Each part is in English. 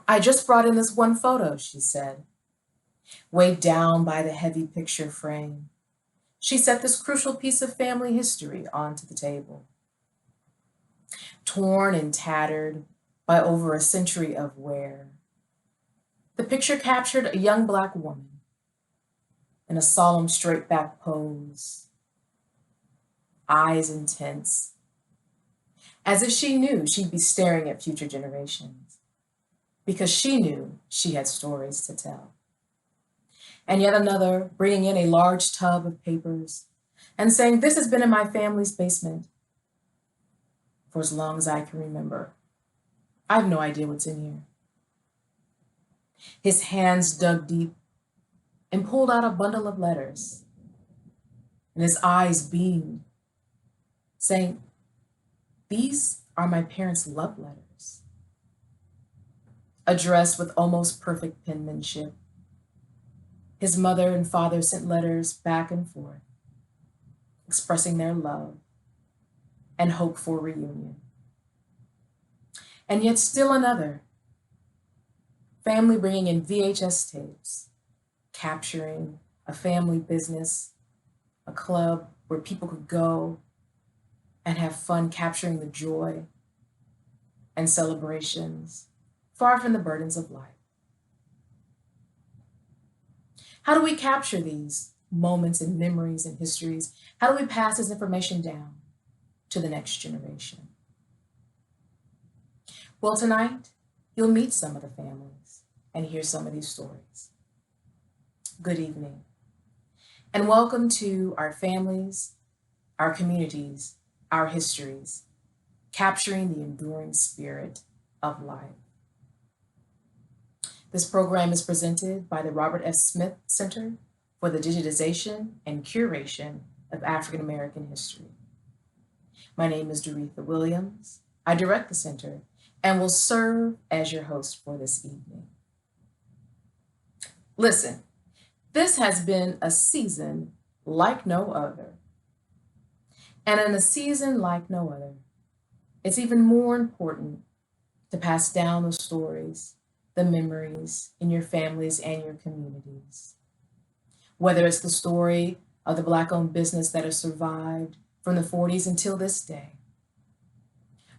I just brought in this one photo, she said. Weighed down by the heavy picture frame, she set this crucial piece of family history onto the table. Torn and tattered by over a century of wear, the picture captured a young Black woman in a solemn straight-back pose, eyes intense, as if she knew she'd be staring at future generations, because she knew she had stories to tell. And yet another bringing in a large tub of papers and saying, "This has been in my family's basement for as long as I can remember. I have no idea what's in here." His hands dug deep and pulled out a bundle of letters, and his eyes beamed, saying, "These are my parents' love letters," addressed with almost perfect penmanship. His mother and father sent letters back and forth, expressing their love and hope for reunion. And yet still another, family bringing in VHS tapes, capturing a family business, a club where people could go and have fun, capturing the joy and celebrations, far from the burdens of life. How do we capture these moments and memories and histories? How do we pass this information down to the next generation? Well, tonight, you'll meet some of the families and hear some of these stories. Good evening, and welcome to our families, our communities, our histories, capturing the enduring spirit of life. This program is presented by the Robert F. Smith Center for the Digitization and Curation of African American History. My name is Doretha Williams. I direct the center and will serve as your host for this evening. Listen, this has been a season like no other. And in a season like no other, it's even more important to pass down the stories, the memories in your families and your communities. Whether it's the story of the Black-owned business that has survived from the 40s until this day,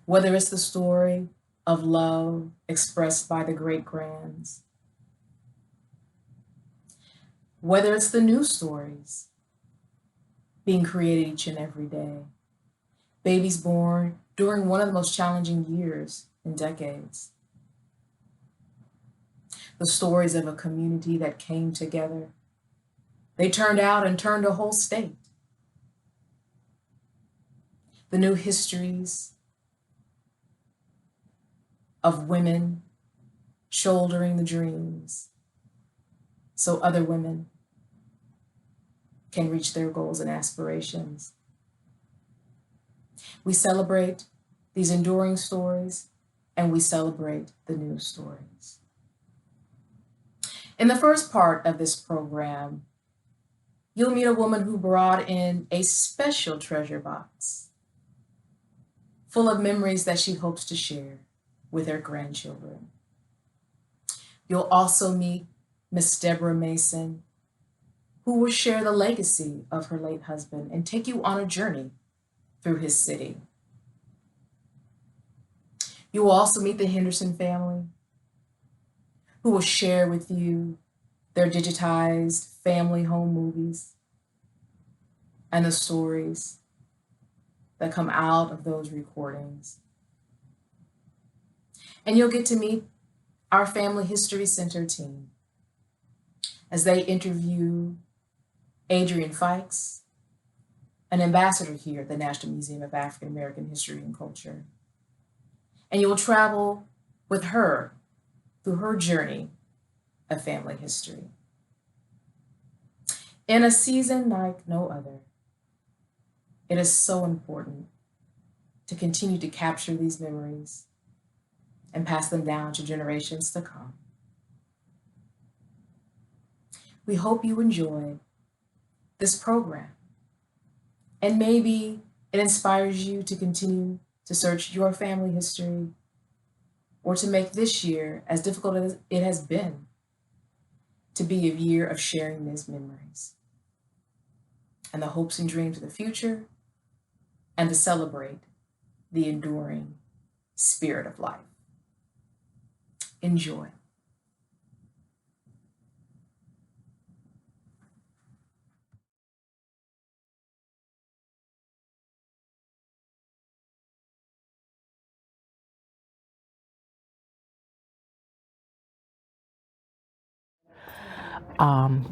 whether it's the story of love expressed by the great-grands, whether it's the new stories being created each and every day, babies born during one of the most challenging years in decades, the stories of a community that came together. They turned out and turned a whole state. The new histories of women shouldering the dreams so other women can reach their goals and aspirations. We celebrate these enduring stories, and we celebrate the new stories. In the first part of this program, you'll meet a woman who brought in a special treasure box full of memories that she hopes to share with her grandchildren. You'll also meet Miss Deborah Mason, who will share the legacy of her late husband and take you on a journey through his city. You will also meet the Henderson family, who will share with you their digitized family home movies and the stories that come out of those recordings. And you'll get to meet our Family History Center team as they interview Adrienne Fikes, an ambassador here at the National Museum of African American History and Culture. And you will travel with her through her journey of family history. In a season like no other, it is so important to continue to capture these memories and pass them down to generations to come. We hope you enjoy this program, and maybe it inspires you to continue to search your family history or to make this year, as difficult as it has been, to be a year of sharing these memories and the hopes and dreams of the future, and to celebrate the enduring spirit of life. Enjoy.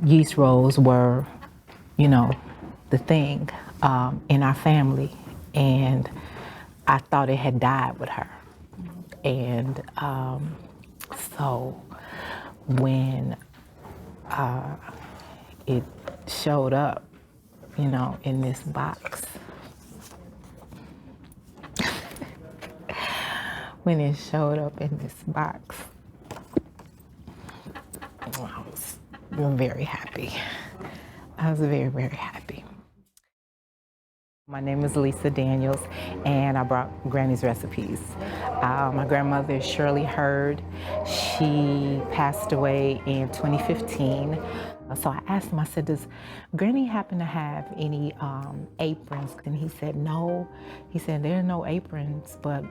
Yeast rolls were, the thing in our family, and I thought it had died with her. And so when it showed up, in this box, when it showed up in this box, I was very happy. I was very, very happy. My name is Lisa Daniels, and I brought Granny's recipes. My grandmother is Shirley Hurd. She passed away in 2015. So I asked him, I said, does Granny happen to have any aprons? And he said, no. He said, there are no aprons, but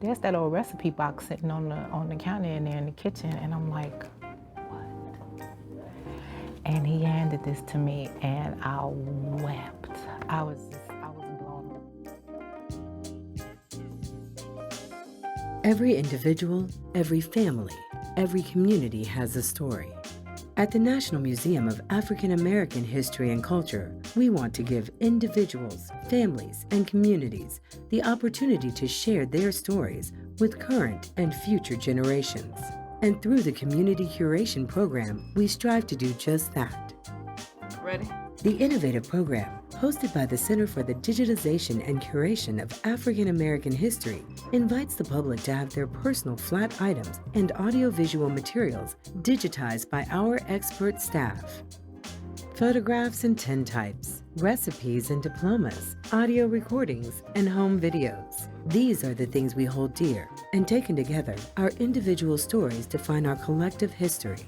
there's that old recipe box sitting on the counter in there in the kitchen. And I'm like, what? And he handed this to me, and I wept. I was blown away. Every individual, every family, every community has a story. At the National Museum of African American History and Culture, we want to give individuals, families, and communities the opportunity to share their stories with current and future generations. And through the Community Curation program, we strive to do just that. Ready? The innovative program, hosted by the Center for the Digitization and Curation of African American History, invites the public to have their personal flat items and audiovisual materials digitized by our expert staff. Photographs and tintypes, recipes and diplomas, audio recordings, and home videos. These are the things we hold dear, and taken together, our individual stories define our collective history.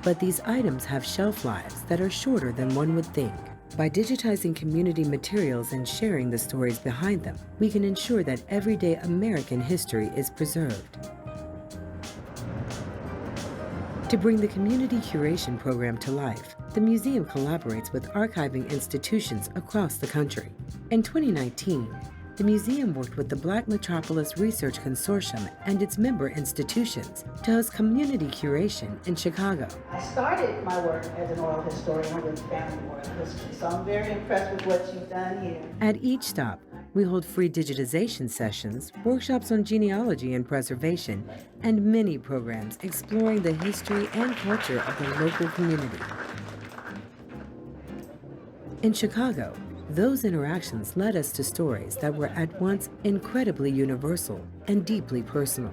But these items have shelf lives that are shorter than one would think. By digitizing community materials and sharing the stories behind them, we can ensure that everyday American history is preserved. To bring the Community Curation program to life, the museum collaborates with archiving institutions across the country. In 2019, the museum worked with the Black Metropolis Research Consortium and its member institutions to host Community Curation in Chicago. I started my work as an oral historian with family oral history, so I'm very impressed with what you've done here. At each stop, we hold free digitization sessions, workshops on genealogy and preservation, and many programs exploring the history and culture of the local community. In Chicago, those interactions led us to stories that were at once incredibly universal and deeply personal.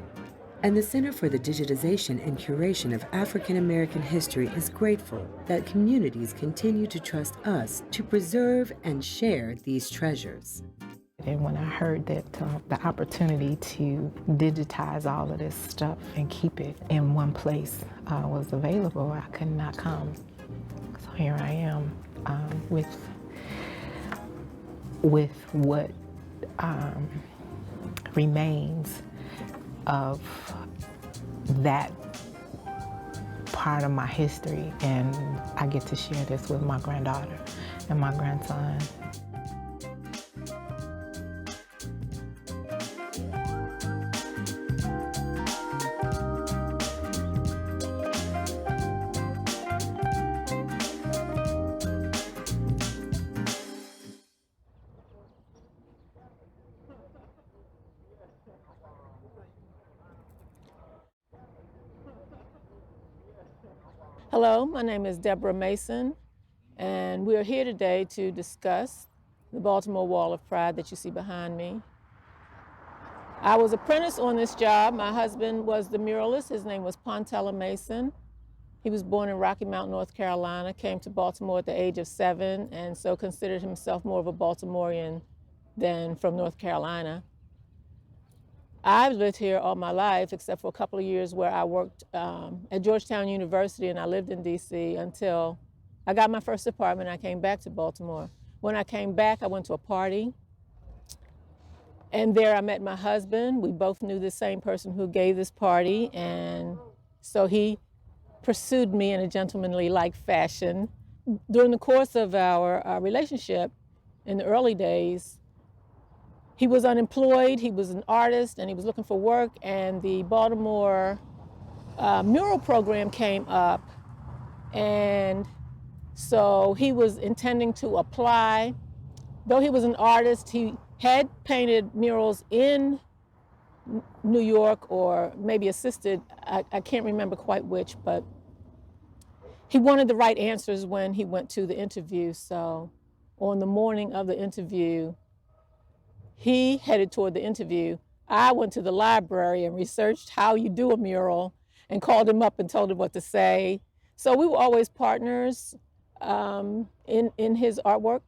And the Center for the Digitization and Curation of African American History is grateful that communities continue to trust us to preserve and share these treasures. And when I heard that the opportunity to digitize all of this stuff and keep it in one place was available, I could not come. So here I am with what remains of that part of my history, and I get to share this with my granddaughter and my grandson. Hello, my name is Deborah Mason, and we are here today to discuss the Baltimore Wall of Pride that you see behind me. I was apprenticed on this job. My husband was the muralist. His name was Pontella Mason. He was born in Rocky Mount, North Carolina, came to Baltimore at the age of 7, and so considered himself more of a Baltimorean than from North Carolina. I've lived here all my life, except for a couple of years where I worked at Georgetown University, and I lived in DC until I got my first apartment. I came back to Baltimore. When I came back, I went to a party, and there I met my husband. We both knew the same person who gave this party, and so he pursued me in a gentlemanly-like fashion. During the course of our relationship in the early days, he was unemployed, he was an artist, and he was looking for work, and the Baltimore mural program came up, and so he was intending to apply. Though he was an artist, he had painted murals in New York, or maybe assisted, I can't remember quite which, but he wanted the right answers when he went to the interview. So on the morning of the interview, he headed toward the interview. I went to the library and researched how you do a mural and called him up and told him what to say. So we were always partners in his artwork.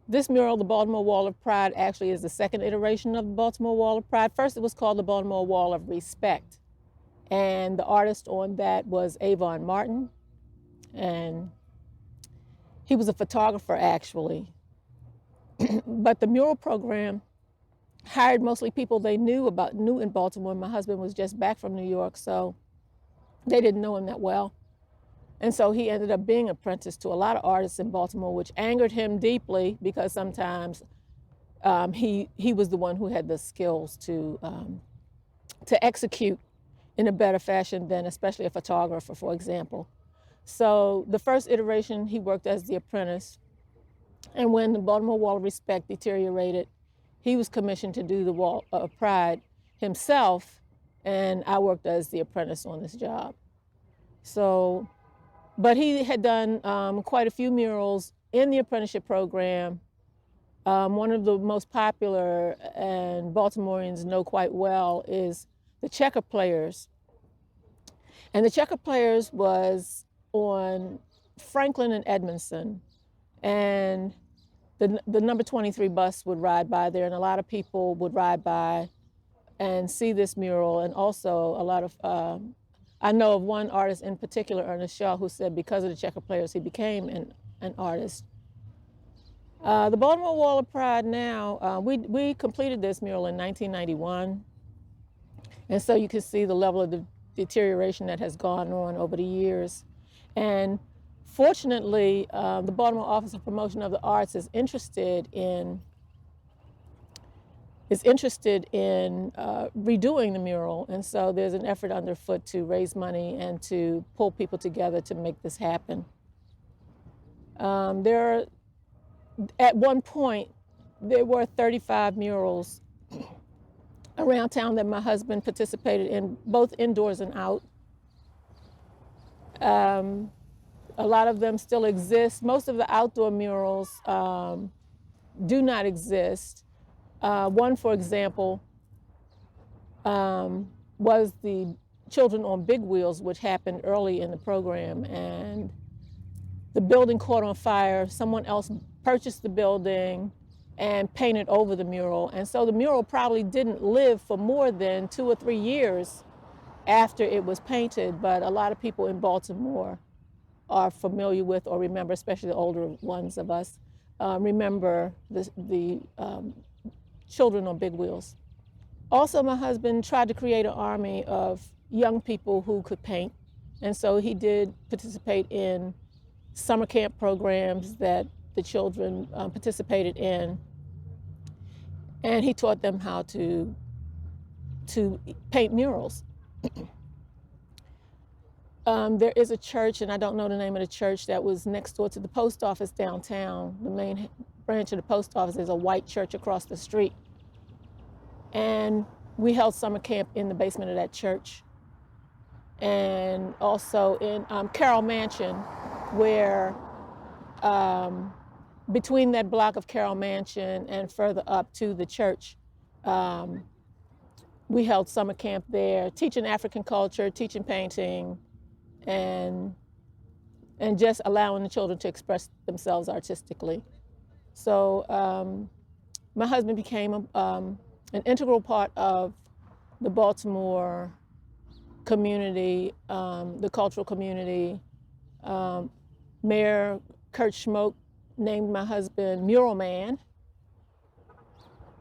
This mural, the Baltimore Wall of Pride, actually is the second iteration of the Baltimore Wall of Pride. First, it was called the Baltimore Wall of Respect. And the artist on that was Avon Martin. And he was a photographer, actually. But the mural program hired mostly people they knew in Baltimore. My husband was just back from New York, so they didn't know him that well. And so he ended up being apprenticed to a lot of artists in Baltimore, which angered him deeply, because sometimes he was the one who had the skills to execute in a better fashion than especially a photographer, for example. So the first iteration, he worked as the apprentice. And when the Baltimore Wall of Respect deteriorated, he was commissioned to do the Wall of Pride himself, and I worked as the apprentice on this job. So, but he had done quite a few murals in the apprenticeship program. One of the most popular, and Baltimoreans know quite well, is the Checker Players. And the Checker Players was on Franklin and Edmondson, and the number 23 bus would ride by there, and a lot of people would ride by and see this mural. And also a lot of, I know of one artist in particular, Ernest Shaw, who said because of the Checker Players, he became an artist. The Baltimore Wall of Pride now, we completed this mural in 1991. And so you can see the level of the deterioration that has gone on over the years. And fortunately, the Baltimore Office of Promotion of the Arts is interested in redoing the mural. And so there's an effort underfoot to raise money and to pull people together to make this happen. At one point, there were 35 murals around town that my husband participated in, both indoors and out. A lot of them still exist. Most of the outdoor murals do not exist. One, for example, was the Children on Big Wheels, which happened early in the program, and the building caught on fire. Someone else purchased the building and painted over the mural. And so the mural probably didn't live for more than 2 or 3 years after it was painted, but a lot of people in Baltimore are familiar with or remember, especially the older ones of us, remember the Children on Big Wheels. Also, my husband tried to create an army of young people who could paint. And so he did participate in summer camp programs that the children participated in. And he taught them how to paint murals. There is a church, and I don't know the name of the church, that was next door to the post office downtown. The main branch of the post office is a white church across the street. And we held summer camp in the basement of that church. And also in Carroll Mansion, where between that block of Carroll Mansion and further up to the church, we held summer camp there, teaching African culture, teaching painting, and just allowing the children to express themselves artistically. So my husband became an integral part of the Baltimore community, the cultural community. Mayor Kurt Schmoke named my husband Mural Man.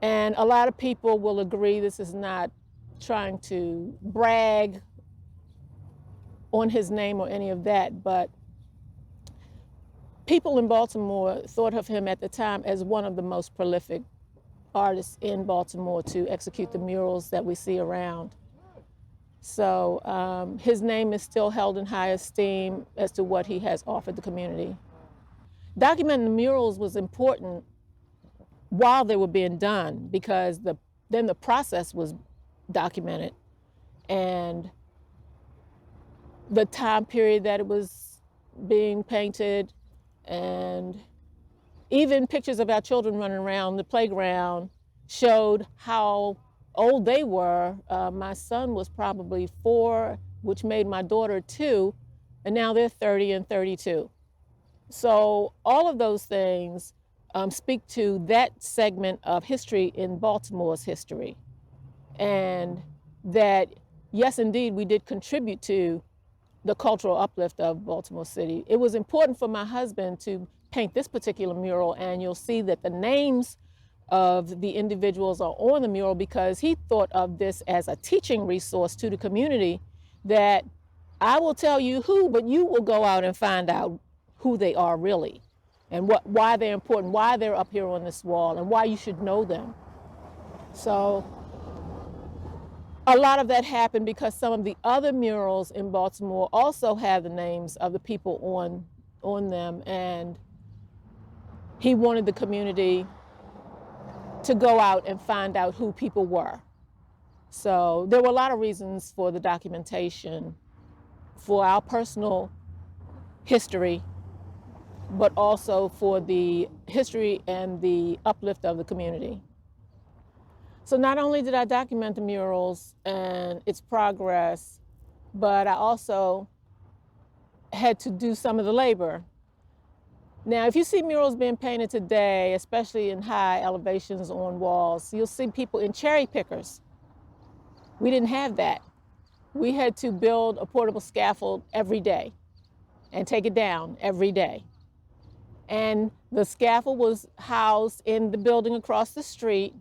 And a lot of people will agree this is not trying to brag on his name or any of that, but people in Baltimore thought of him at the time as one of the most prolific artists in Baltimore to execute the murals that we see around. So his name is still held in high esteem as to what he has offered the community. Documenting the murals was important while they were being done, because then the process was documented, and the time period that it was being painted, and even pictures of our children running around the playground showed how old they were. My son was probably 4, which made my daughter 2, and now they're 30 and 32. So all of those things speak to that segment of history in Baltimore's history. And that, yes, indeed, we did contribute to the cultural uplift of Baltimore City. It was important for my husband to paint this particular mural, and you'll see that the names of the individuals are on the mural because he thought of this as a teaching resource to the community, that I will tell you who, but you will go out and find out who they are really, and why they're important, why they're up here on this wall, and why you should know them. So a lot of that happened because some of the other murals in Baltimore also have the names of the people on them, and he wanted the community to go out and find out who people were. So there were a lot of reasons for the documentation, for our personal history, but also for the history and the uplift of the community. So not only did I document the murals and its progress, but I also had to do some of the labor. Now, if you see murals being painted today, especially in high elevations on walls, you'll see people in cherry pickers. We didn't have that. We had to build a portable scaffold every day and take it down every day. And the scaffold was housed in the building across the street.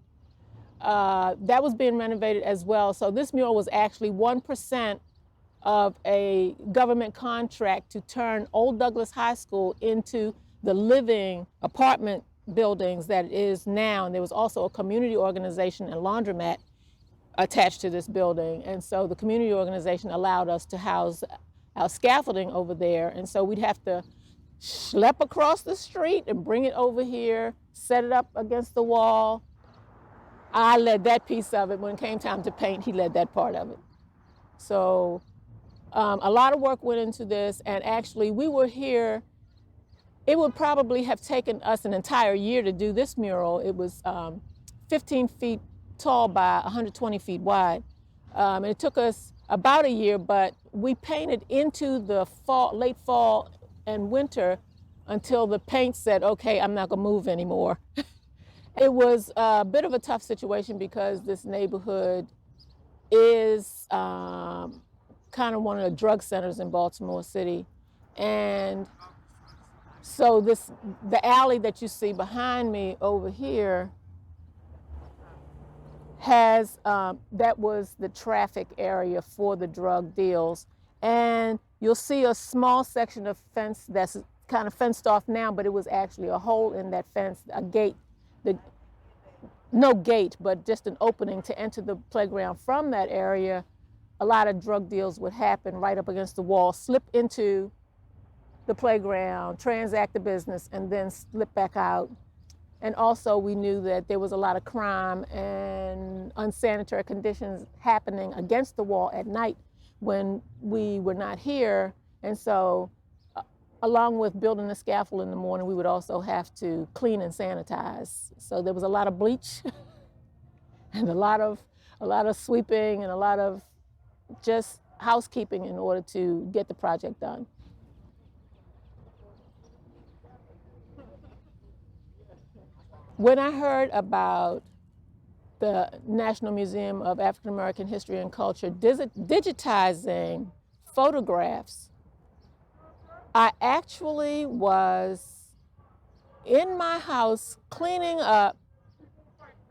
That was being renovated as well. So this mural was actually 1% of a government contract to turn Old Douglas High School into the living apartment buildings that it is now. And there was also a community organization and laundromat attached to this building. And so the community organization allowed us to house our scaffolding over there. And so we'd have to schlep across the street and bring it over here, set it up against the wall. I led that piece of it. When it came time to paint, he led that part of it. So a lot of work went into this, and actually we were here. It would probably have taken us an entire year to do this mural. It was 15 feet tall by 120 feet wide. And it took us about a year, but we painted into the late fall and winter until the paint said, okay, I'm not gonna move anymore. It was a bit of a tough situation because this neighborhood is kind of one of the drug centers in Baltimore City. And so the alley that you see behind me over here has, that was the traffic area for the drug deals. And you'll see a small section of fence that's kind of fenced off now, but it was actually a hole in that fence, a gate, no gate, but just an opening to enter the playground from that area. A lot of drug deals would happen right up against the wall, slip into the playground, transact the business, and then slip back out. And also we knew that there was a lot of crime and unsanitary conditions happening against the wall at night when we were not here. And so along with building the scaffold in the morning, we would also have to clean and sanitize. So there was a lot of bleach and a lot of sweeping and a lot of just housekeeping in order to get the project done. When I heard about the National Museum of African American History and Culture digitizing photographs, I actually was in my house cleaning up,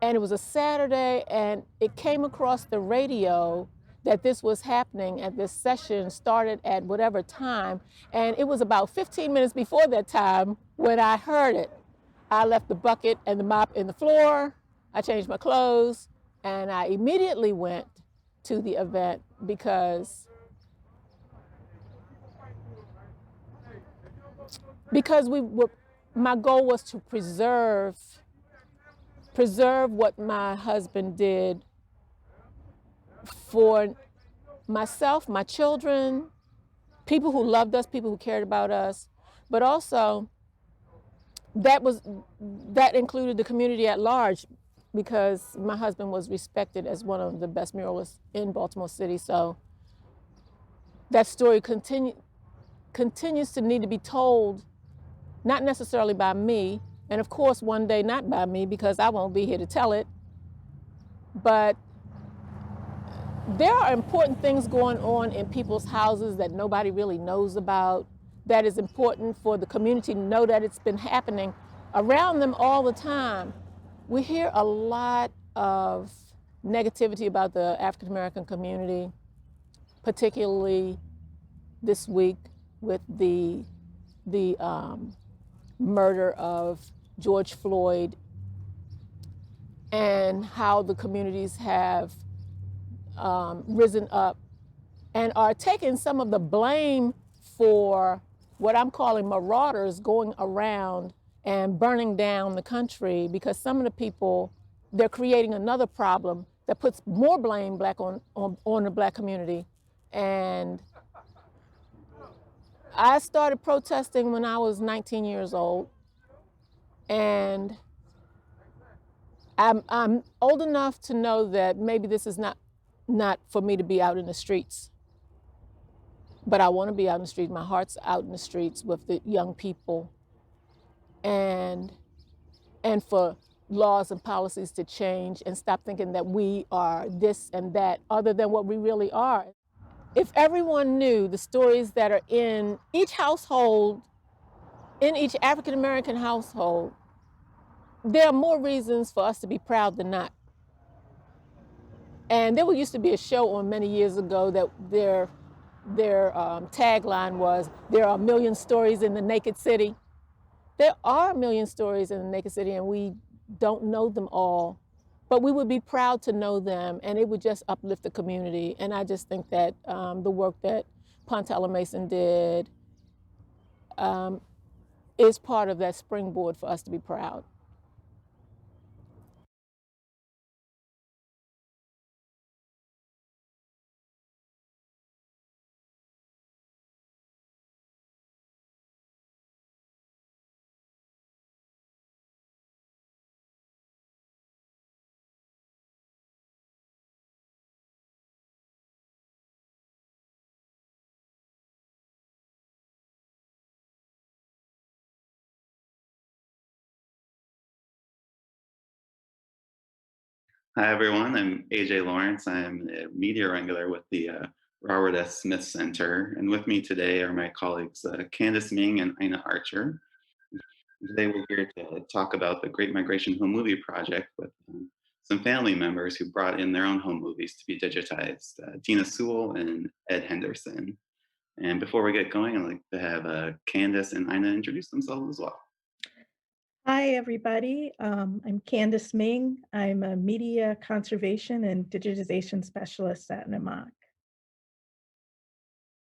and it was a Saturday, and it came across the radio that this was happening, and this session started at whatever time, and it was about 15 minutes before that time when I heard it. I left the bucket and the mop in the floor, I changed my clothes, and I immediately went to the event because my goal was to preserve what my husband did for myself, my children, people who loved us, people who cared about us, but also that included the community at large, because my husband was respected as one of the best muralists in Baltimore City. So that story continues to need to be told, not necessarily by me, and of course one day not by me because I won't be here to tell it, but there are important things going on in people's houses that nobody really knows about, that is important for the community to know that it's been happening around them all the time. We hear a lot of negativity about the African American community, particularly this week with the murder of George Floyd, and how the communities have risen up and are taking some of the blame for what I'm calling marauders going around and burning down the country, because some of the people, they're creating another problem that puts more blame on the Black community. And I started protesting when I was 19 years old, and I'm old enough to know that maybe this is not for me to be out in the streets, but I want to be out in the streets. My heart's out in the streets with the young people, and for laws and policies to change and stop thinking that we are this and that other than what we really are. If everyone knew the stories that are in each household, in each African American household, there are more reasons for us to be proud than not. And there used to be a show on many years ago that their tagline was, "There are a million stories in the naked city." There are a million stories in the naked city, and we don't know them all, but we would be proud to know them, and it would just uplift the community. And I just think that the work that Pontella Mason did is part of that springboard for us to be proud. Hi, everyone. I'm AJ Lawrence. I'm a media wrangler with the Robert S. Smith Center. And with me today are my colleagues, Candace Ming and Ina Archer. Today we're here to talk about the Great Migration Home Movie Project with some family members who brought in their own home movies to be digitized, Tina Sewell and Ed Henderson. And before we get going, I'd like to have Candace and Ina introduce themselves as well. Hi, everybody. I'm Candace Ming. I'm a media conservation and digitization specialist at NMAAHC.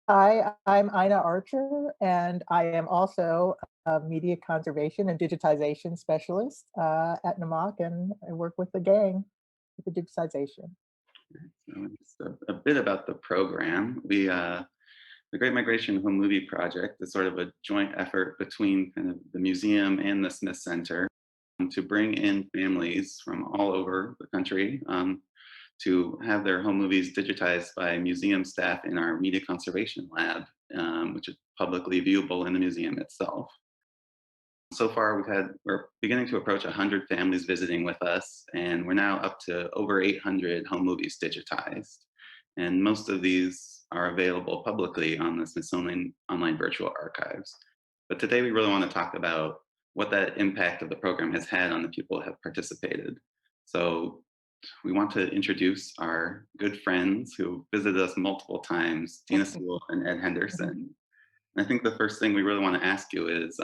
Hi, I'm Ina Archer, and I am also a media conservation and digitization specialist at NMAAHC, and I work with the gang with the digitization. So just a bit about the program. The Great Migration Home Movie Project is sort of a joint effort between kind of the museum and the Smith Center to bring in families from all over the country to have their home movies digitized by museum staff in our media conservation lab, which is publicly viewable in the museum itself. So far, we're beginning to approach 100 families visiting with us, and we're now up to over 800 home movies digitized. And most of these are available publicly on the Smithsonian Online Virtual Archives. But today we really want to talk about what that impact of the program has had on the people who have participated. So we want to introduce our good friends who visited us multiple times, Dina Sewell and Ed Henderson. And I think the first thing we really want to ask you is,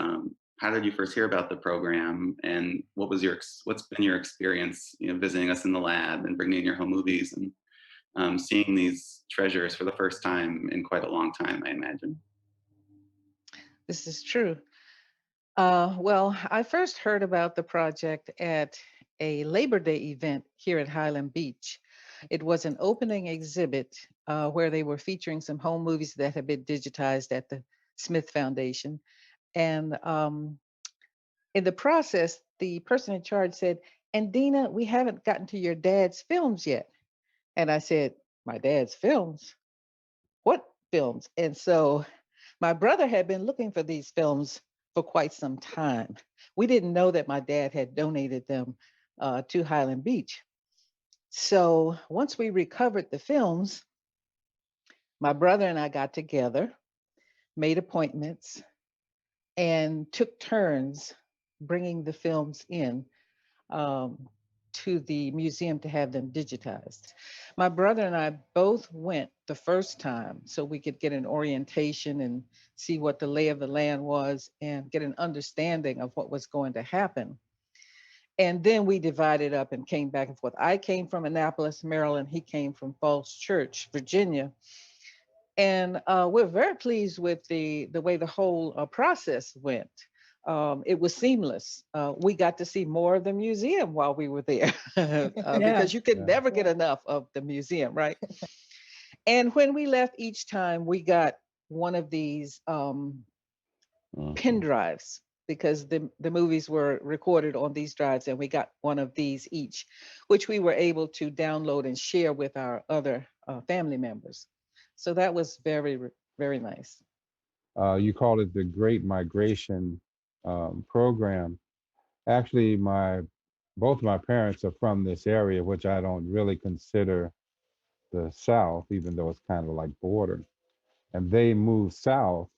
how did you first hear about the program, and what's been your experience, visiting us in the lab and bringing in your home movies and seeing these treasures for the first time in quite a long time, I imagine. This is true. Well, I first heard about the project at a Labor Day event here at Highland Beach. It was an opening exhibit where they were featuring some home movies that had been digitized at the Smith Foundation. And in the process, the person in charge said, "And Dina, we haven't gotten to your dad's films yet." And I said, "My dad's films? What films?" And so my brother had been looking for these films for quite some time. We didn't know that my dad had donated them to Highland Beach. So once we recovered the films, my brother and I got together, made appointments, and took turns bringing the films in to the museum to have them digitized. My brother and I both went the first time so we could get an orientation and see what the lay of the land was and get an understanding of what was going to happen. And then we divided up and came back and forth. I came from Annapolis, Maryland. He came from Falls Church, Virginia. And we're very pleased with the way the whole process went. It was seamless. We got to see more of the museum while we were there because you could never get enough of the museum, right? And when we left each time, we got one of these pen drives because the movies were recorded on these drives, and we got one of these each, which we were able to download and share with our other family members. So that was very, very nice. You called it the Great Migration program. Actually, both my parents are from this area, which I don't really consider the South, even though it's kind of like border. And they moved south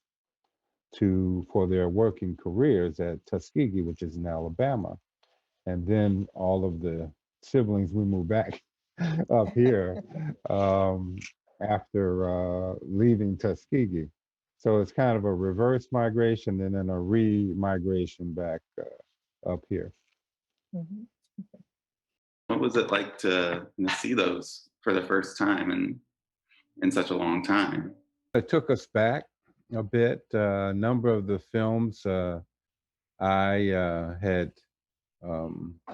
for their working careers at Tuskegee, which is in Alabama. And then all of the siblings, we moved back up here after leaving Tuskegee. So it's kind of a reverse migration and then a re-migration back up here. Mhm. What was it like to see those for the first time in such a long time? It took us back a bit. A number of the films I had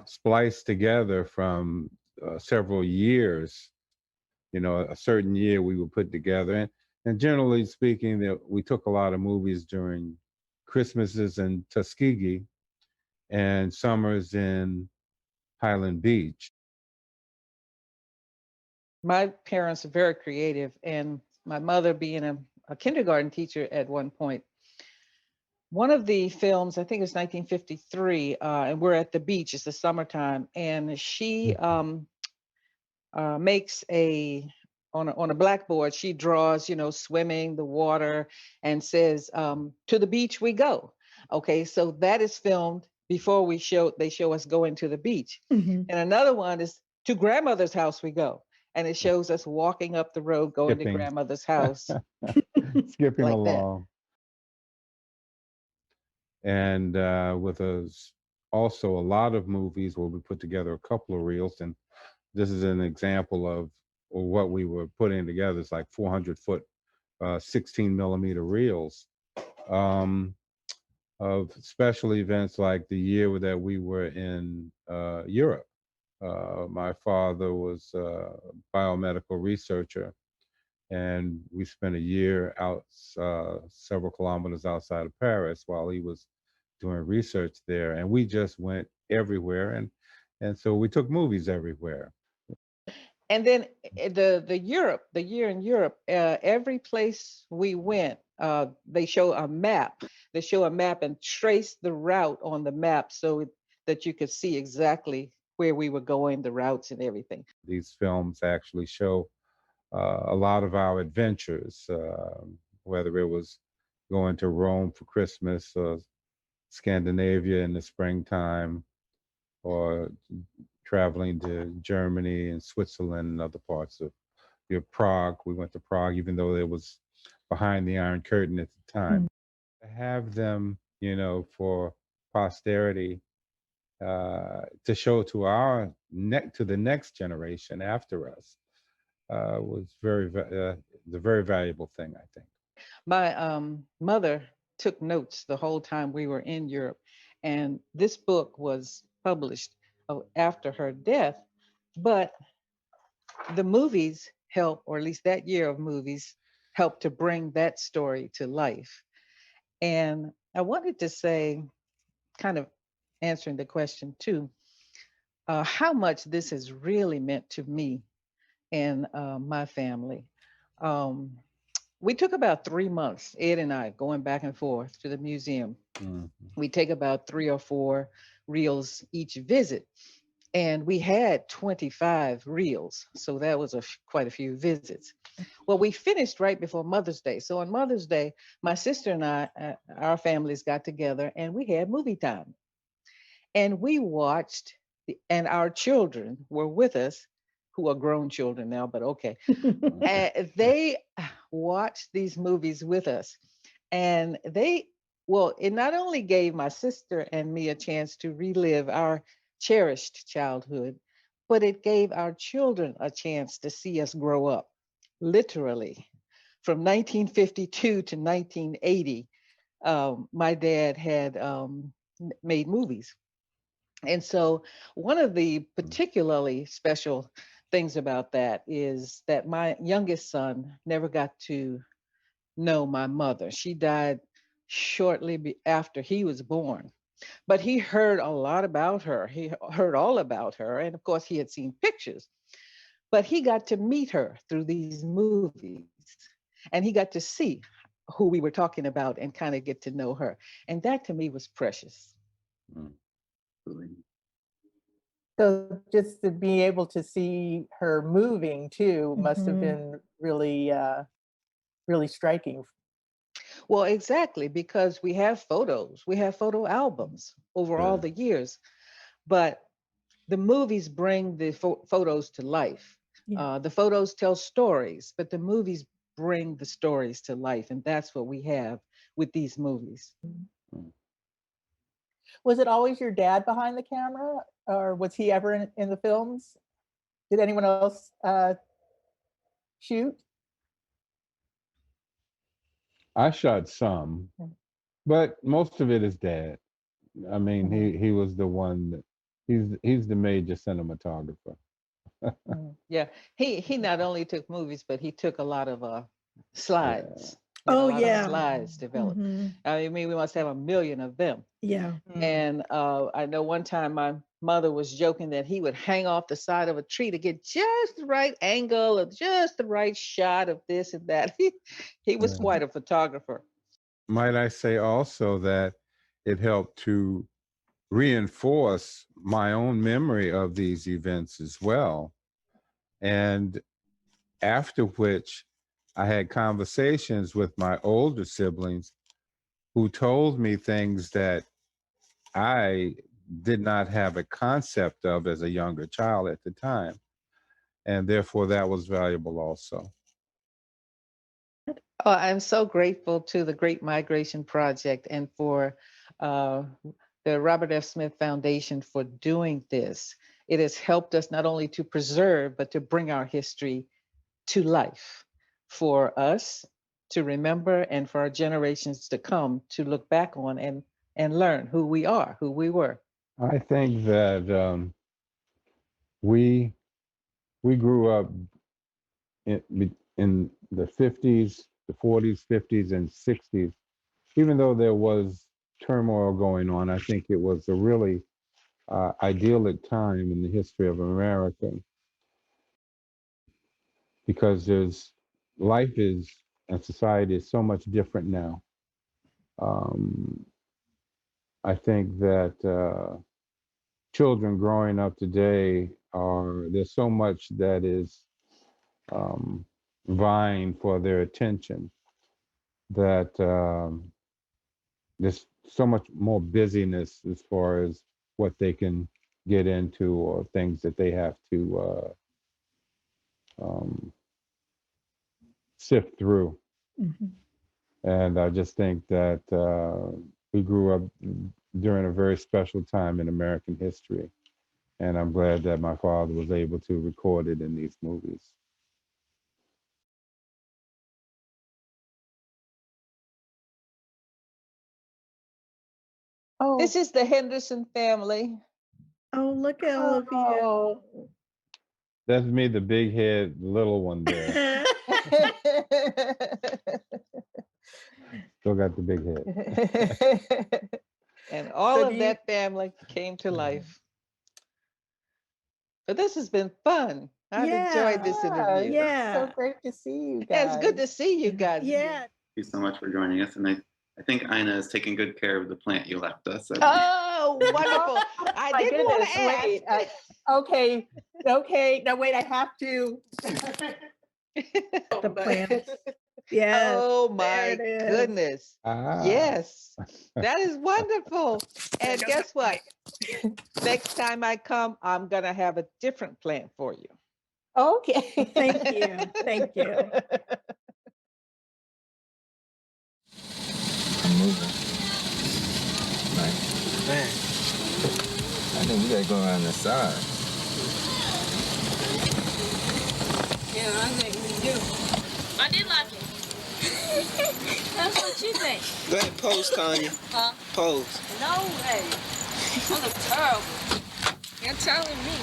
spliced together from several years. A certain year we would put together. And generally speaking, we took a lot of movies during Christmases in Tuskegee and summers in Highland Beach. My parents are very creative, and my mother being a kindergarten teacher at one point, one of the films, I think it was 1953, and we're at the beach, it's the summertime, and she makes on a blackboard, she draws, swimming, the water, and says, "To the beach we go." Okay, so that is filmed before they show us going to the beach. Mhm. And another one is "To grandmother's house we go." And it shows us walking up the road, going to grandmother's house. Skipping like along. And with us also a lot of movies where we put together a couple of reels. And this is an example of what we were putting together. It's like 400-foot, 16 millimeter reels of special events, like the year that we were in Europe. My father was a biomedical researcher, and we spent a year out several kilometers outside of Paris while he was doing research there. And we just went everywhere, and so we took movies everywhere. And then the year in Europe, every place we went, they show a map. They show a map and trace the route on the map that you could see exactly where we were going, the routes and everything. These films actually show a lot of our adventures, whether it was going to Rome for Christmas or Scandinavia in the springtime, or traveling to Germany and Switzerland and other parts of Prague. We went to Prague, even though it was behind the Iron Curtain at the time. To have them, for posterity, to show to the next generation after us, was the very valuable thing, I think. My mother took notes the whole time we were in Europe, and this book was published after her death, but the movies help, or at least that year of movies, helped to bring that story to life. And I wanted to say, kind of answering the question too, how much this has really meant to me and my family. We took about 3 months, Ed and I, going back and forth to the museum. Mm-hmm. We take about 3 or 4 reels each visit. And we had 25 reels. So that was quite a few visits. Well, we finished right before Mother's Day. So on Mother's Day, my sister and I, our families got together and we had movie time. And we watched, and our children were with us, who are grown children now, but okay. And they watched these movies with us. And it not only gave my sister and me a chance to relive our cherished childhood, but it gave our children a chance to see us grow up, literally. From 1952 to 1980, my dad had made movies. And so one of the particularly special things about that is that my youngest son never got to know my mother. She died shortly after he was born. But he heard a lot about her. He heard all about her. And of course, he had seen pictures. But he got to meet her through these movies. And he got to see who we were talking about and kind of get to know her. And that to me was precious. So just to be able to see her moving too must have been really, really striking. Well, exactly, because we have photos, we have photo albums over all the years, but the movies bring the photos to life. The photos tell stories, but the movies bring the stories to life. And that's what we have with these movies. Was it always your dad behind the camera, or was he ever in the films? Did anyone else shoot? I shot some, but most of it is Dad. I mean, he was the one that he's the major cinematographer. Yeah, he not only took movies, but he took a lot of slides. Slides developed. I mean, we must have 1 million of them. Yeah. And I know one time my mother was joking that he would hang off the side of a tree to get just the right angle or just the right shot of this and that. He was quite a photographer. Might I say also that it helped to reinforce my own memory of these events as well. And after which I had conversations with my older siblings who told me things that I did not have a concept of as a younger child at the time. And therefore that was valuable also. Oh, I'm so grateful to the Great Migration Project and for the Robert F. Smith Foundation for doing this. It has helped us not only to preserve, but to bring our history to life for us to remember and for our generations to come to look back on and learn who we are, who we were. I think that we grew up in the 50s, the 40s, 50s, and 60s. Even though there was turmoil going on, I think it was a really idyllic time in the history of America, because life is and society is so much different now. I think that children growing up today there's so much that is vying for their attention that there's so much more busyness as far as what they can get into or things that they have to sift through. Mhm. And I just think that we grew up during a very special time in American history. And I'm glad that my father was able to record it in these movies. Oh, This is the Henderson family. Oh, look at all of oh. you. That's me, the big head, little one there. Still got the big head. And all So of that family came to life. But this has been fun. I've enjoyed this interview. It's so great to see you guys. It's good to see you guys. Yeah. Thank you so much for joining us. And I think Ina is taking good care of the plant you left us. Oh, wonderful. I My didn't want to goodness, ask. wait. Okay. Now wait, I have to. The plants. Yes. Oh there my it is. goodness. Ah. Yes, that is wonderful. And guess what? Next time I come, I'm going to have a different plant for you. Okay. Thank you. Thank you. I'm moving. Like, man, I think we gotta go around the side. Yeah, I think we do. I did like it. That's what you think. Go ahead, pose, Tanya. Huh? Pose. No way. I look terrible. You're telling me.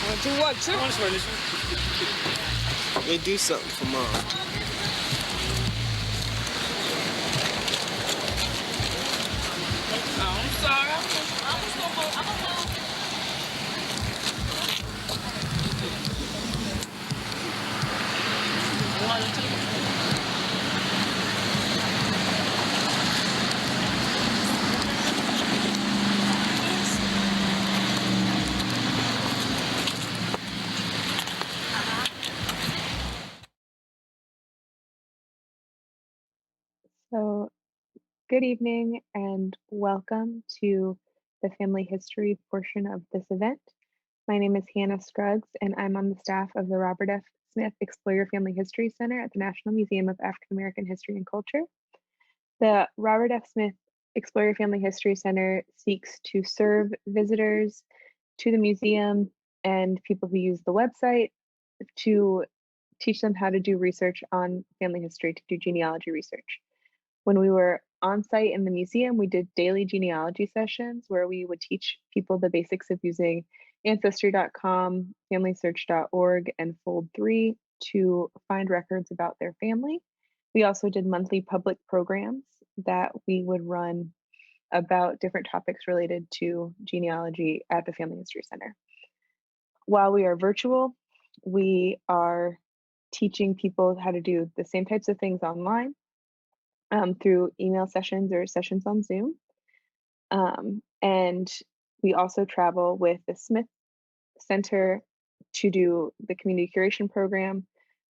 Want to do what, too? We'll do something for Mom. Oh, I'm sorry. I'm just gonna move. I'm gonna move. One or two. So, good evening and welcome to the family history portion of this event. My name is Hannah Scruggs, and I'm on the staff of the Robert F. Smith Explore Your Family History Center at the National Museum of African American History and Culture. The Robert F. Smith Explore Your Family History Center seeks to serve visitors to the museum and people who use the website to teach them how to do research on family history, to do genealogy research. When we were on site in the museum, we did daily genealogy sessions where we would teach people the basics of using Ancestry.com, FamilySearch.org, and Fold3 to find records about their family. We also did monthly public programs that we would run about different topics related to genealogy at the Family History Center. While we are virtual, we are teaching people how to do the same types of things online through email sessions or sessions on Zoom. And we also travel with the Smith Center to do the community curation program.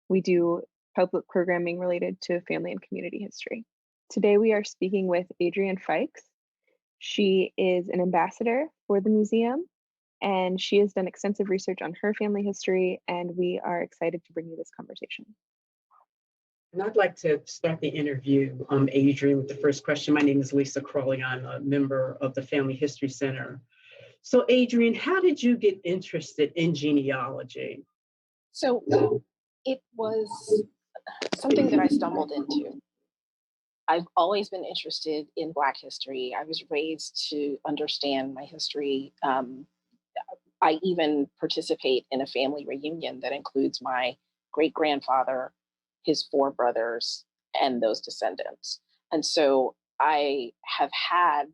We do public programming related to family and community history. Today we are speaking with Adrienne Fikes. She is an ambassador for the museum, and she has done extensive research on her family history, and we are excited to bring you this conversation. And I'd like to start the interview, Adrienne, with the first question. My name is Lisa Crawley. I'm a member of the Family History Center. So Adrienne, how did you get interested in genealogy? So it was something that I stumbled into. I've always been interested in Black history. I was raised to understand my history. I even participate in a family reunion that includes my great-grandfather, his 4 brothers, and those descendants. And so I have had,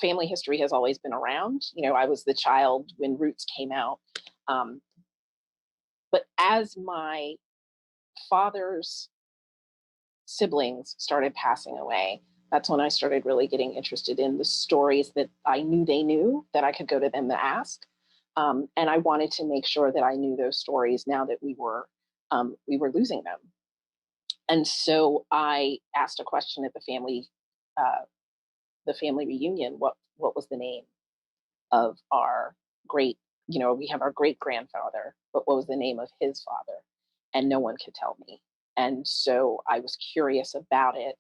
family history has always been around. I was the child when Roots came out. But as my father's siblings started passing away, that's when I started really getting interested in the stories that I knew they knew, that I could go to them to ask. And I wanted to make sure that I knew those stories now that we were losing them. And so I asked a question at the family reunion. What was the name of our great, we have our great grandfather, but what was the name of his father? And no one could tell me. And so I was curious about it.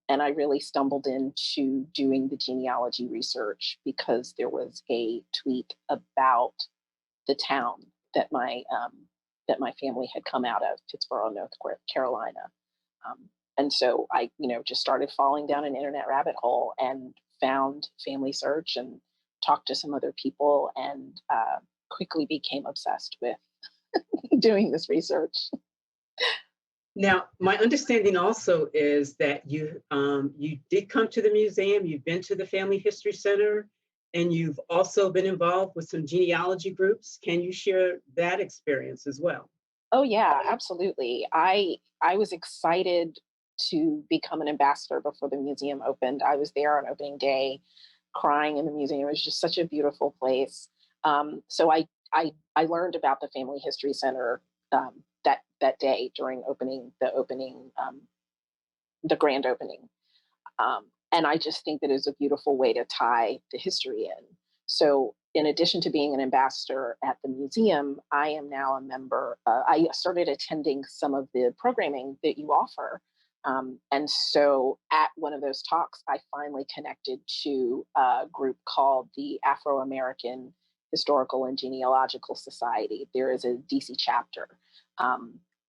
And I really stumbled into doing the genealogy research because there was a tweet about the town that my family had come out of, Pittsboro, North Carolina. And so I, just started falling down an internet rabbit hole and found Family Search and talked to some other people and quickly became obsessed with doing this research. Now, my understanding also is that you did come to the museum, you've been to the Family History Center, and you've also been involved with some genealogy groups. Can you share that experience as well? Oh yeah, absolutely. I was excited to become an ambassador before the museum opened. I was there on opening day, crying in the museum. It was just such a beautiful place. So I learned about the Family History Center that day during the grand opening. And I just think that it's a beautiful way to tie the history in. So in addition to being an ambassador at the museum, I am now a member. I started attending some of the programming that you offer. And so at one of those talks, I finally connected to a group called the Afro-American Historical and Genealogical Society. There is a DC chapter.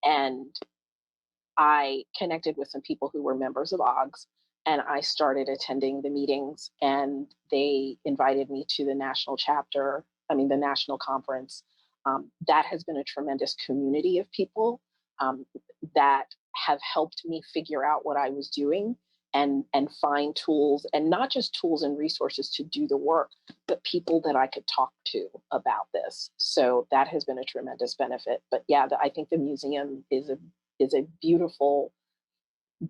And I connected with some people who were members of OGS, and I started attending the meetings, and they invited me to the national the national conference. That has been a tremendous community of people that have helped me figure out what I was doing and find tools, and not just tools and resources to do the work, but people that I could talk to about this. So that has been a tremendous benefit. But yeah, I think the museum is a beautiful,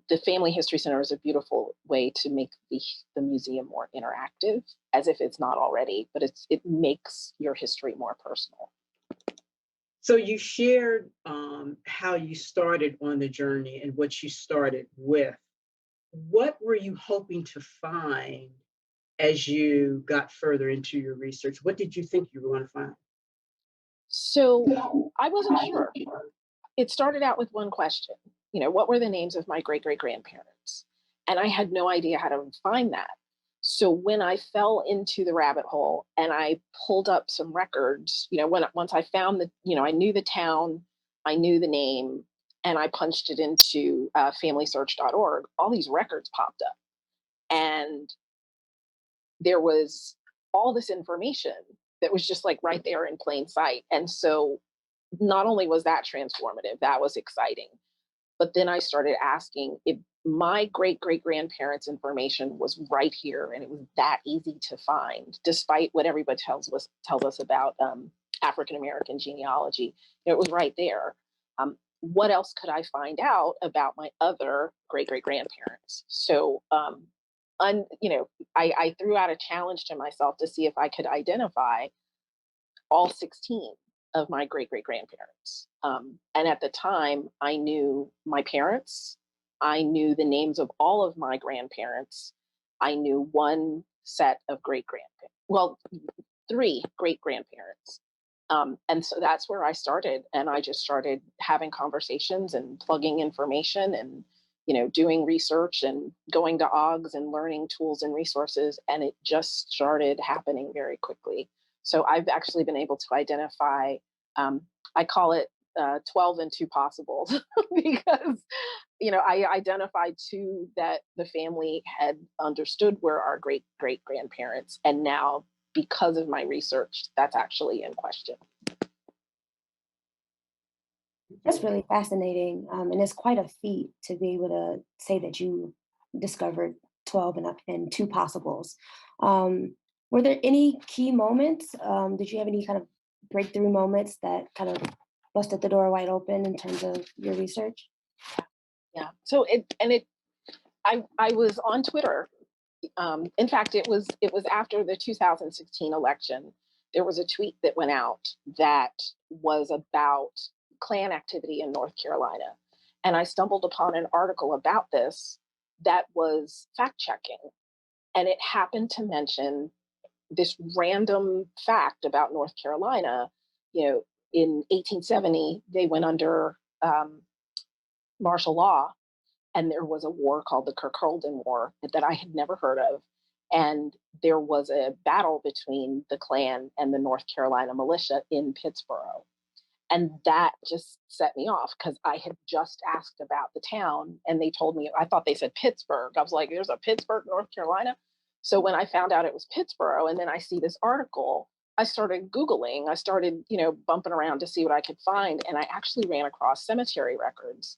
the Family History Center is a beautiful way to make the museum more interactive, as if it's not already, but it makes your history more personal. So you shared how you started on the journey and what you started with. What were you hoping to find as you got further into your research? What did you think you were going to find? So I wasn't sure. It started out with one question, what were the names of my great-great-grandparents? And I had no idea how to find that. So when I fell into the rabbit hole and I pulled up some records, once I found I knew the town, I knew the name, and I punched it into familysearch.org, all these records popped up. And there was all this information that was just like right there in plain sight. And so not only was that transformative, that was exciting, but then I started asking if my great-great-grandparents' information was right here and it was that easy to find, despite what everybody tells us about African-American genealogy. It was right there. What else could I find out about my other great-great-grandparents? So, I threw out a challenge to myself to see if I could identify all 16 of my great-great-grandparents. And at the time, I knew my parents. I knew the names of all of my grandparents. I knew one set of three great-grandparents. And so that's where I started. And I just started having conversations and plugging information and, doing research and going to OGS and learning tools and resources. And it just started happening very quickly. So I've actually been able to identify, I call it 12 and 2 possibles because, I identified 2 that the family had understood were our great-great-grandparents. And now, because of my research, that's actually in question. That's really fascinating. And it's quite a feat to be able to say that you discovered 12 and 2 possibles. Were there any key moments? Did you have any kind of breakthrough moments that kind of busted the door wide open in terms of your research? Yeah. So I was on Twitter. In fact, it was after the 2016 election. There was a tweet that went out that was about Klan activity in North Carolina. And I stumbled upon an article about this that was fact checking. And it happened to mention this random fact about North Carolina. In 1870, they went under martial law, and there was a war called the Kirkcaldy War that I had never heard of. And there was a battle between the Klan and the North Carolina militia in Pittsburgh. And that just set me off because I had just asked about the town and they told me, I thought they said Pittsburgh. I was like, there's a Pittsburgh, North Carolina. So when I found out it was Pittsburgh and then I see this article, I started Googling, I started, bumping around to see what I could find. And I actually ran across cemetery records.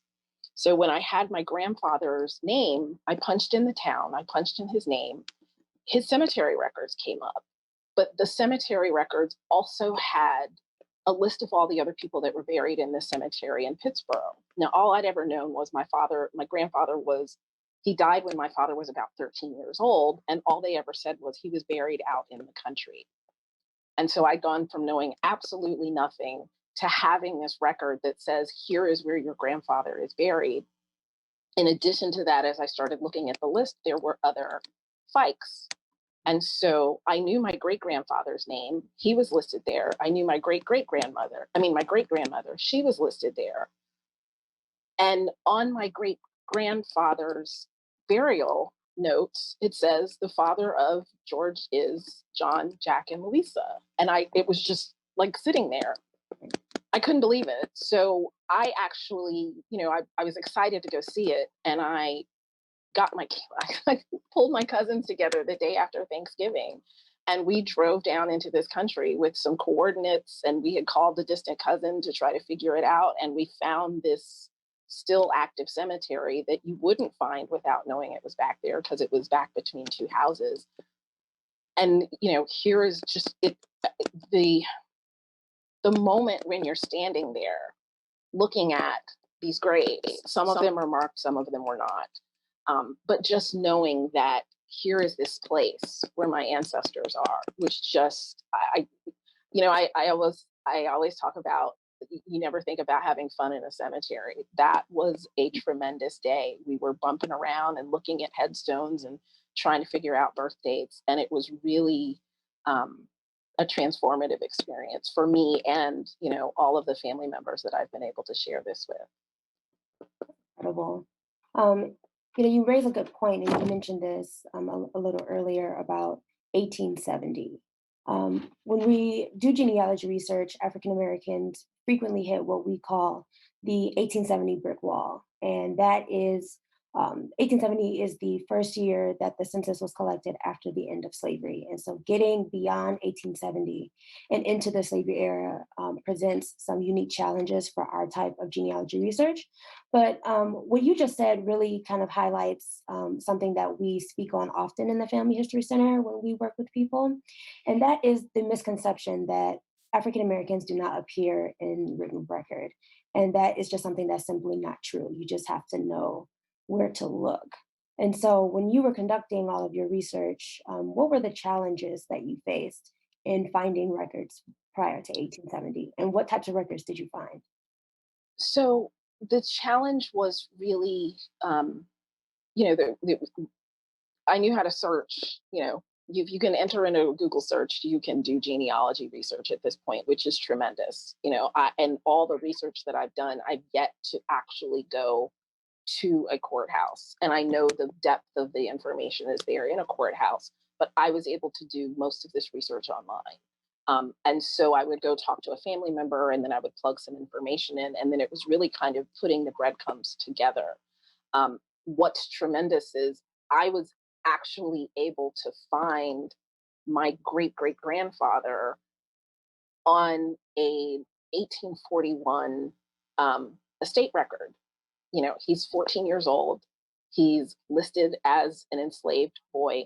So when I had my grandfather's name, I punched in the town, I punched in his name, his cemetery records came up. But the cemetery records also had a list of all the other people that were buried in this cemetery in Pittsburgh. Now, all I'd ever known was my grandfather he died when my father was about 13 years old. And all they ever said was he was buried out in the country. And so I'd gone from knowing absolutely nothing to having this record that says, here is where your grandfather is buried. In addition to that, as I started looking at the list, there were other Fikes. And so I knew my great-grandfather's name. He was listed there. I knew my great-grandmother, she was listed there. And on my great-grandfather's burial notes, it says the father of George is John, Jack, and Louisa. And it was just like sitting there. I couldn't believe it. So I actually, I was excited to go see it. And I pulled my cousins together the day after Thanksgiving. And we drove down into this country with some coordinates. And we had called a distant cousin to try to figure it out. And we found this still active cemetery that you wouldn't find without knowing it was back there because it was back between two houses. And, here is just the moment when you're standing there looking at these graves. Some of them are marked, some of them were not. But just knowing that here is this place where my ancestors are, which just, I always talk about, you never think about having fun in a cemetery. That was a tremendous day. We were bumping around and looking at headstones and trying to figure out birth dates. And it was really a transformative experience for me and, all of the family members that I've been able to share this with. Incredible. You raise a good point, and you mentioned this a little earlier about 1870. When we do genealogy research, African Americans frequently hit what we call the 1870 brick wall. And that is 1870 is the first year that the census was collected after the end of slavery. And so getting beyond 1870 and into the slavery era presents some unique challenges for our type of genealogy research. But what you just said really kind of highlights something that we speak on often in the Family History Center when we work with people. And that is the misconception that African Americans do not appear in written record. And that is just something that's simply not true. You just have to know where to look. And so when you were conducting all of your research, what were the challenges that you faced in finding records prior to 1870? And what types of records did you find? So the challenge was really, I knew how to search, if you can enter in a Google search, you can do genealogy research at this point, which is tremendous. And all the research that I've done, I've yet to actually go to a courthouse. And I know the depth of the information is there in a courthouse, but I was able to do most of this research online. And so I would go talk to a family member and then I would plug some information in. And then it was really kind of putting the breadcrumbs together. What's tremendous is I was actually able to find my great-great-grandfather on a 1841 estate record. He's 14 years old. He's listed as an enslaved boy,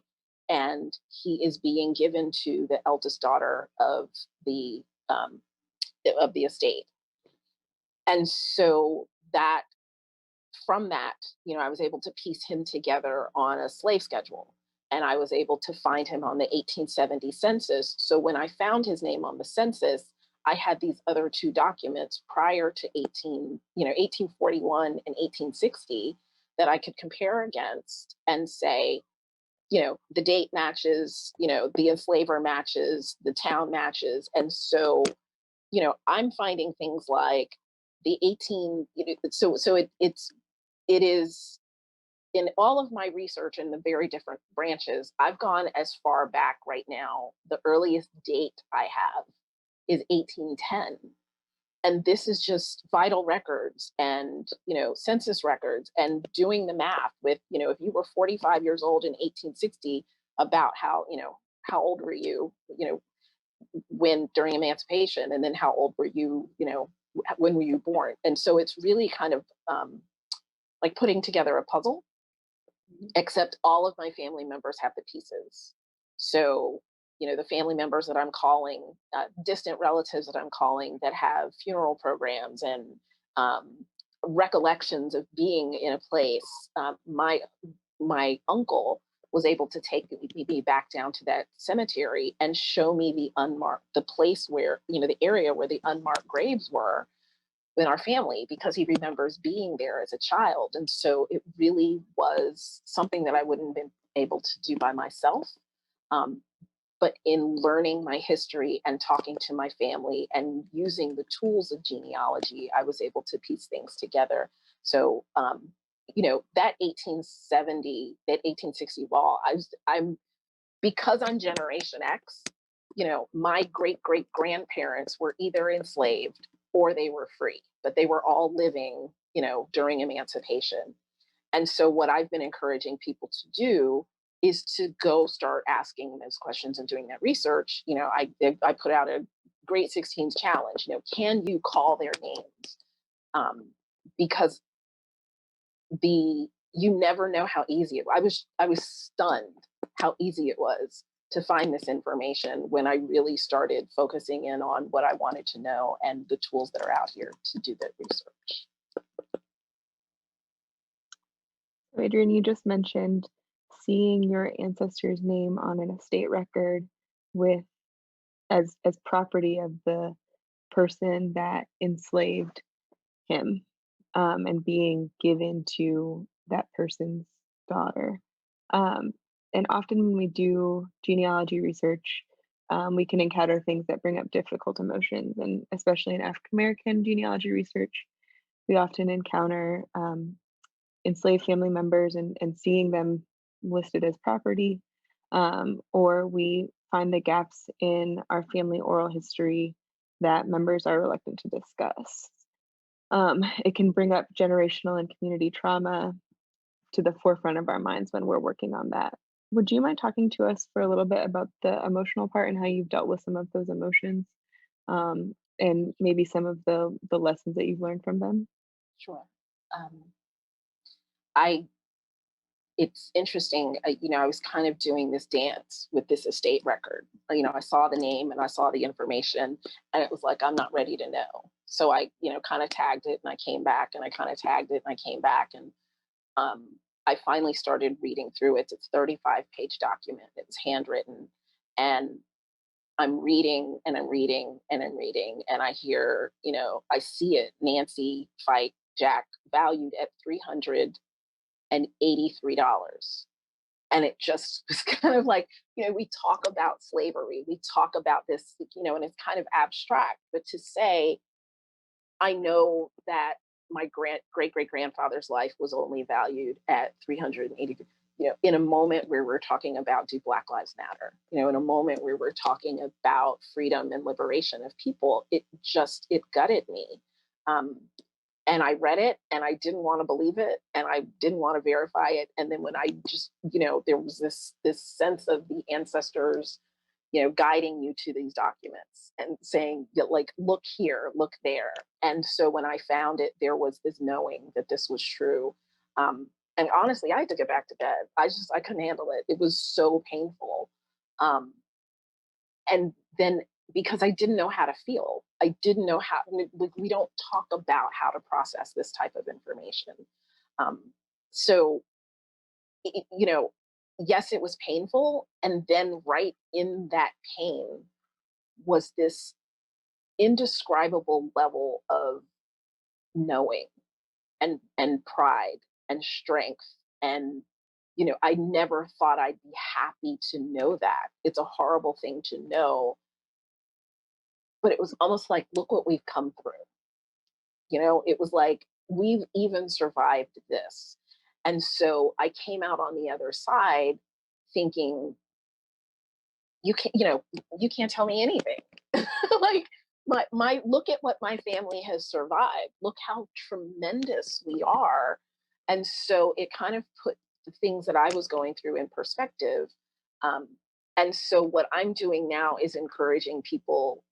and he is being given to the eldest daughter of the estate. And so that, from that, I was able to piece him together on a slave schedule. And I was able to find him on the 1870 census. So when I found his name on the census, I had these other two documents prior to 1841 and 1860 that I could compare against and say, the date matches, the enslaver matches, the town matches. And so, I'm finding things like the 18, it is in all of my research in the very different branches, I've gone as far back right now. The earliest date I have is 1810. And this is just vital records and, census records, and doing the math with, if you were 45 years old in 1860, about how old were you, when during emancipation, and then how old were you, when were you born? And so it's really kind of like putting together a puzzle, except all of my family members have the pieces. So, the family members that I'm calling, distant relatives that I'm calling that have funeral programs and recollections of being in a place. My uncle was able to take me back down to that cemetery and show me the place where, the area where the unmarked graves were in our family, because he remembers being there as a child. And so it really was something that I wouldn't have been able to do by myself. But in learning my history and talking to my family and using the tools of genealogy, I was able to piece things together. So, that 1870, that 1860 law, because I'm Generation X, my great grandparents were either enslaved or they were free, but they were all living, during emancipation. And so what I've been encouraging people to do is to go start asking those questions and doing that research. I put out a Great 16s challenge. Can you call their names? Because you never know how easy it was. I was stunned how easy it was to find this information when I really started focusing in on what I wanted to know and the tools that are out here to do that research. Adrienne, you just mentioned seeing your ancestor's name on an estate record with as property of the person that enslaved him, and being given to that person's daughter. And often when we do genealogy research, we can encounter things that bring up difficult emotions, and especially in African American genealogy research, we often encounter enslaved family members and seeing them listed as property, or we find the gaps in our family oral history that members are reluctant to discuss. It can bring up generational and community trauma to the forefront of our minds when we're working on that. Would you mind talking to us for a little bit about the emotional part and how you've dealt with some of those emotions, and maybe some of the lessons that you've learned from them? Sure. It's interesting, I was kind of doing this dance with this estate record. I saw the name and I saw the information, and it was like, I'm not ready to know. So I, kind of tagged it and I came back, and I kind of tagged it and I came back. And I finally started reading through it. It's a 35-page document. It's handwritten. And I'm reading and I'm reading and I'm reading. And I hear, I see it, Nancy, Fike, Jack, valued at $383. And it just was kind of like, we talk about slavery, we talk about this, and it's kind of abstract, but to say, I know that my great-great-grandfather's life was only valued at 380, in a moment where we're talking about do Black Lives Matter, in a moment where we're talking about freedom and liberation of people, it gutted me. And I read it and I didn't want to believe it and I didn't want to verify it. And then when I just, there was this sense of the ancestors, guiding you to these documents and saying, like, look here, look there. And so when I found it, there was this knowing that this was true. And honestly, I had to get back to bed. I couldn't handle it. It was so painful. And then because I didn't know how to feel. I didn't know how, like, we don't talk about how to process this type of information. So, you know, yes, it was painful. And then right in that pain was this indescribable level of knowing and pride and strength. And, you know, I never thought I'd be happy to know that. It's a horrible thing to know, but it was almost like, look what we've come through. You know, it was like, we've even survived this. And so I came out on the other side thinking, you can't tell me anything. Like, my look at what my family has survived. Look how tremendous we are. And so it kind of put the things that I was going through in perspective. And so what I'm doing now is encouraging people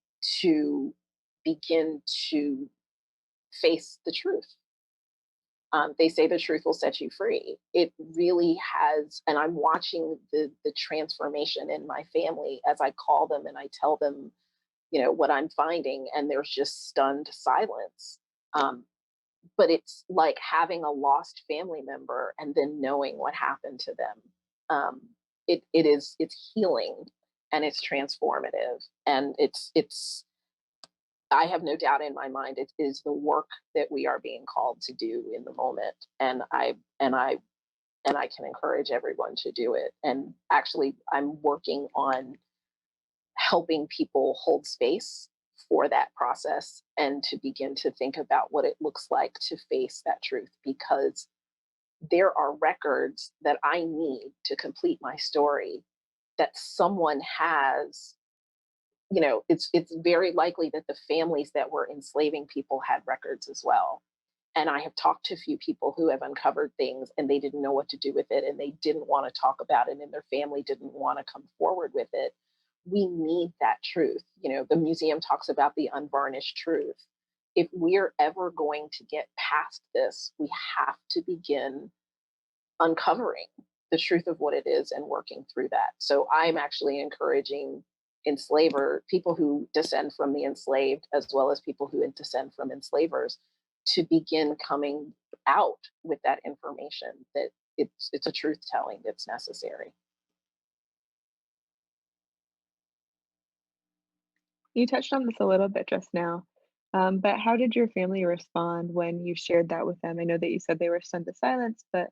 to begin to face the truth. They say the truth will set you free. It really has, and I'm watching the transformation in my family as I call them and I tell them, you know, what I'm finding, and there's just stunned silence. But it's like having a lost family member and then knowing what happened to them. It's healing and it's transformative, and it's I have no doubt in my mind it is the work that we are being called to do in the moment. And I can encourage everyone to do it. And actually I'm working on helping people hold space for that process and to begin to think about what it looks like to face that truth, because there are records that I need to complete my story that someone has. You know, it's very likely that the families that were enslaving people had records as well. And I have talked to a few people who have uncovered things and they didn't know what to do with it, and they didn't want to talk about it, and their family didn't want to come forward with it. We need that truth. You know, the museum talks about the unvarnished truth. If we're ever going to get past this, we have to begin uncovering the truth of what it is and working through that. So I'm actually encouraging people who descend from the enslaved, as well as people who descend from enslavers, to begin coming out with that information, that it's a truth telling that's necessary. You touched on this a little bit just now, but how did your family respond when you shared that with them? I know that you said they were stunned to silence, but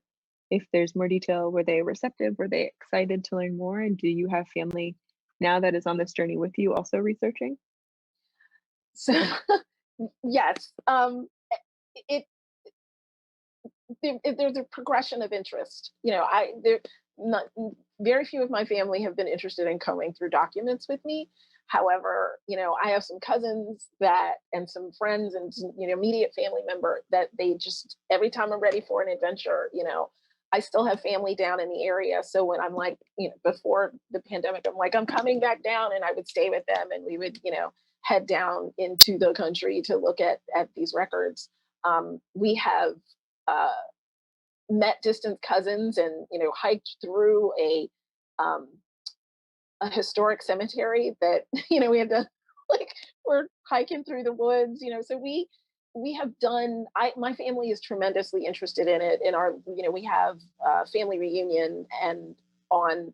if there's more detail, were they receptive? Were they excited to learn more? And do you have family now that is on this journey with you also researching? So yes, it there's a progression of interest. You know, very few of my family have been interested in combing through documents with me. However, you know, I have some cousins and some friends and some, you know, immediate family member that they just, every time I'm ready for an adventure, you know, I still have family down in the area. So when I'm like, you know, before the pandemic, I'm like, I'm coming back down, and I would stay with them, and we would, you know, head down into the country to look at these records. We have met distant cousins and, you know, hiked through a historic cemetery that, you know, we had to, like, we're hiking through the woods, you know, so we have done, my family is tremendously interested in it. In our, you know, we have a family reunion, and on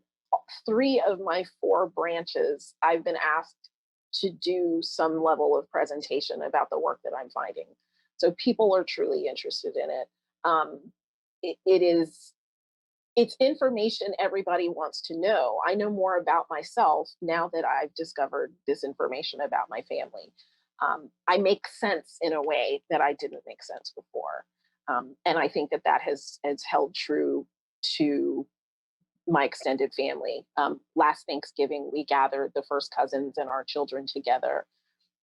3 of my 4 branches, I've been asked to do some level of presentation about the work that I'm finding. So people are truly interested in it. It's information everybody wants to know. I know more about myself now that I've discovered this information about my family. I make sense in a way that I didn't make sense before. And I think that has held true to my extended family. Last Thanksgiving, we gathered the first cousins and our children together.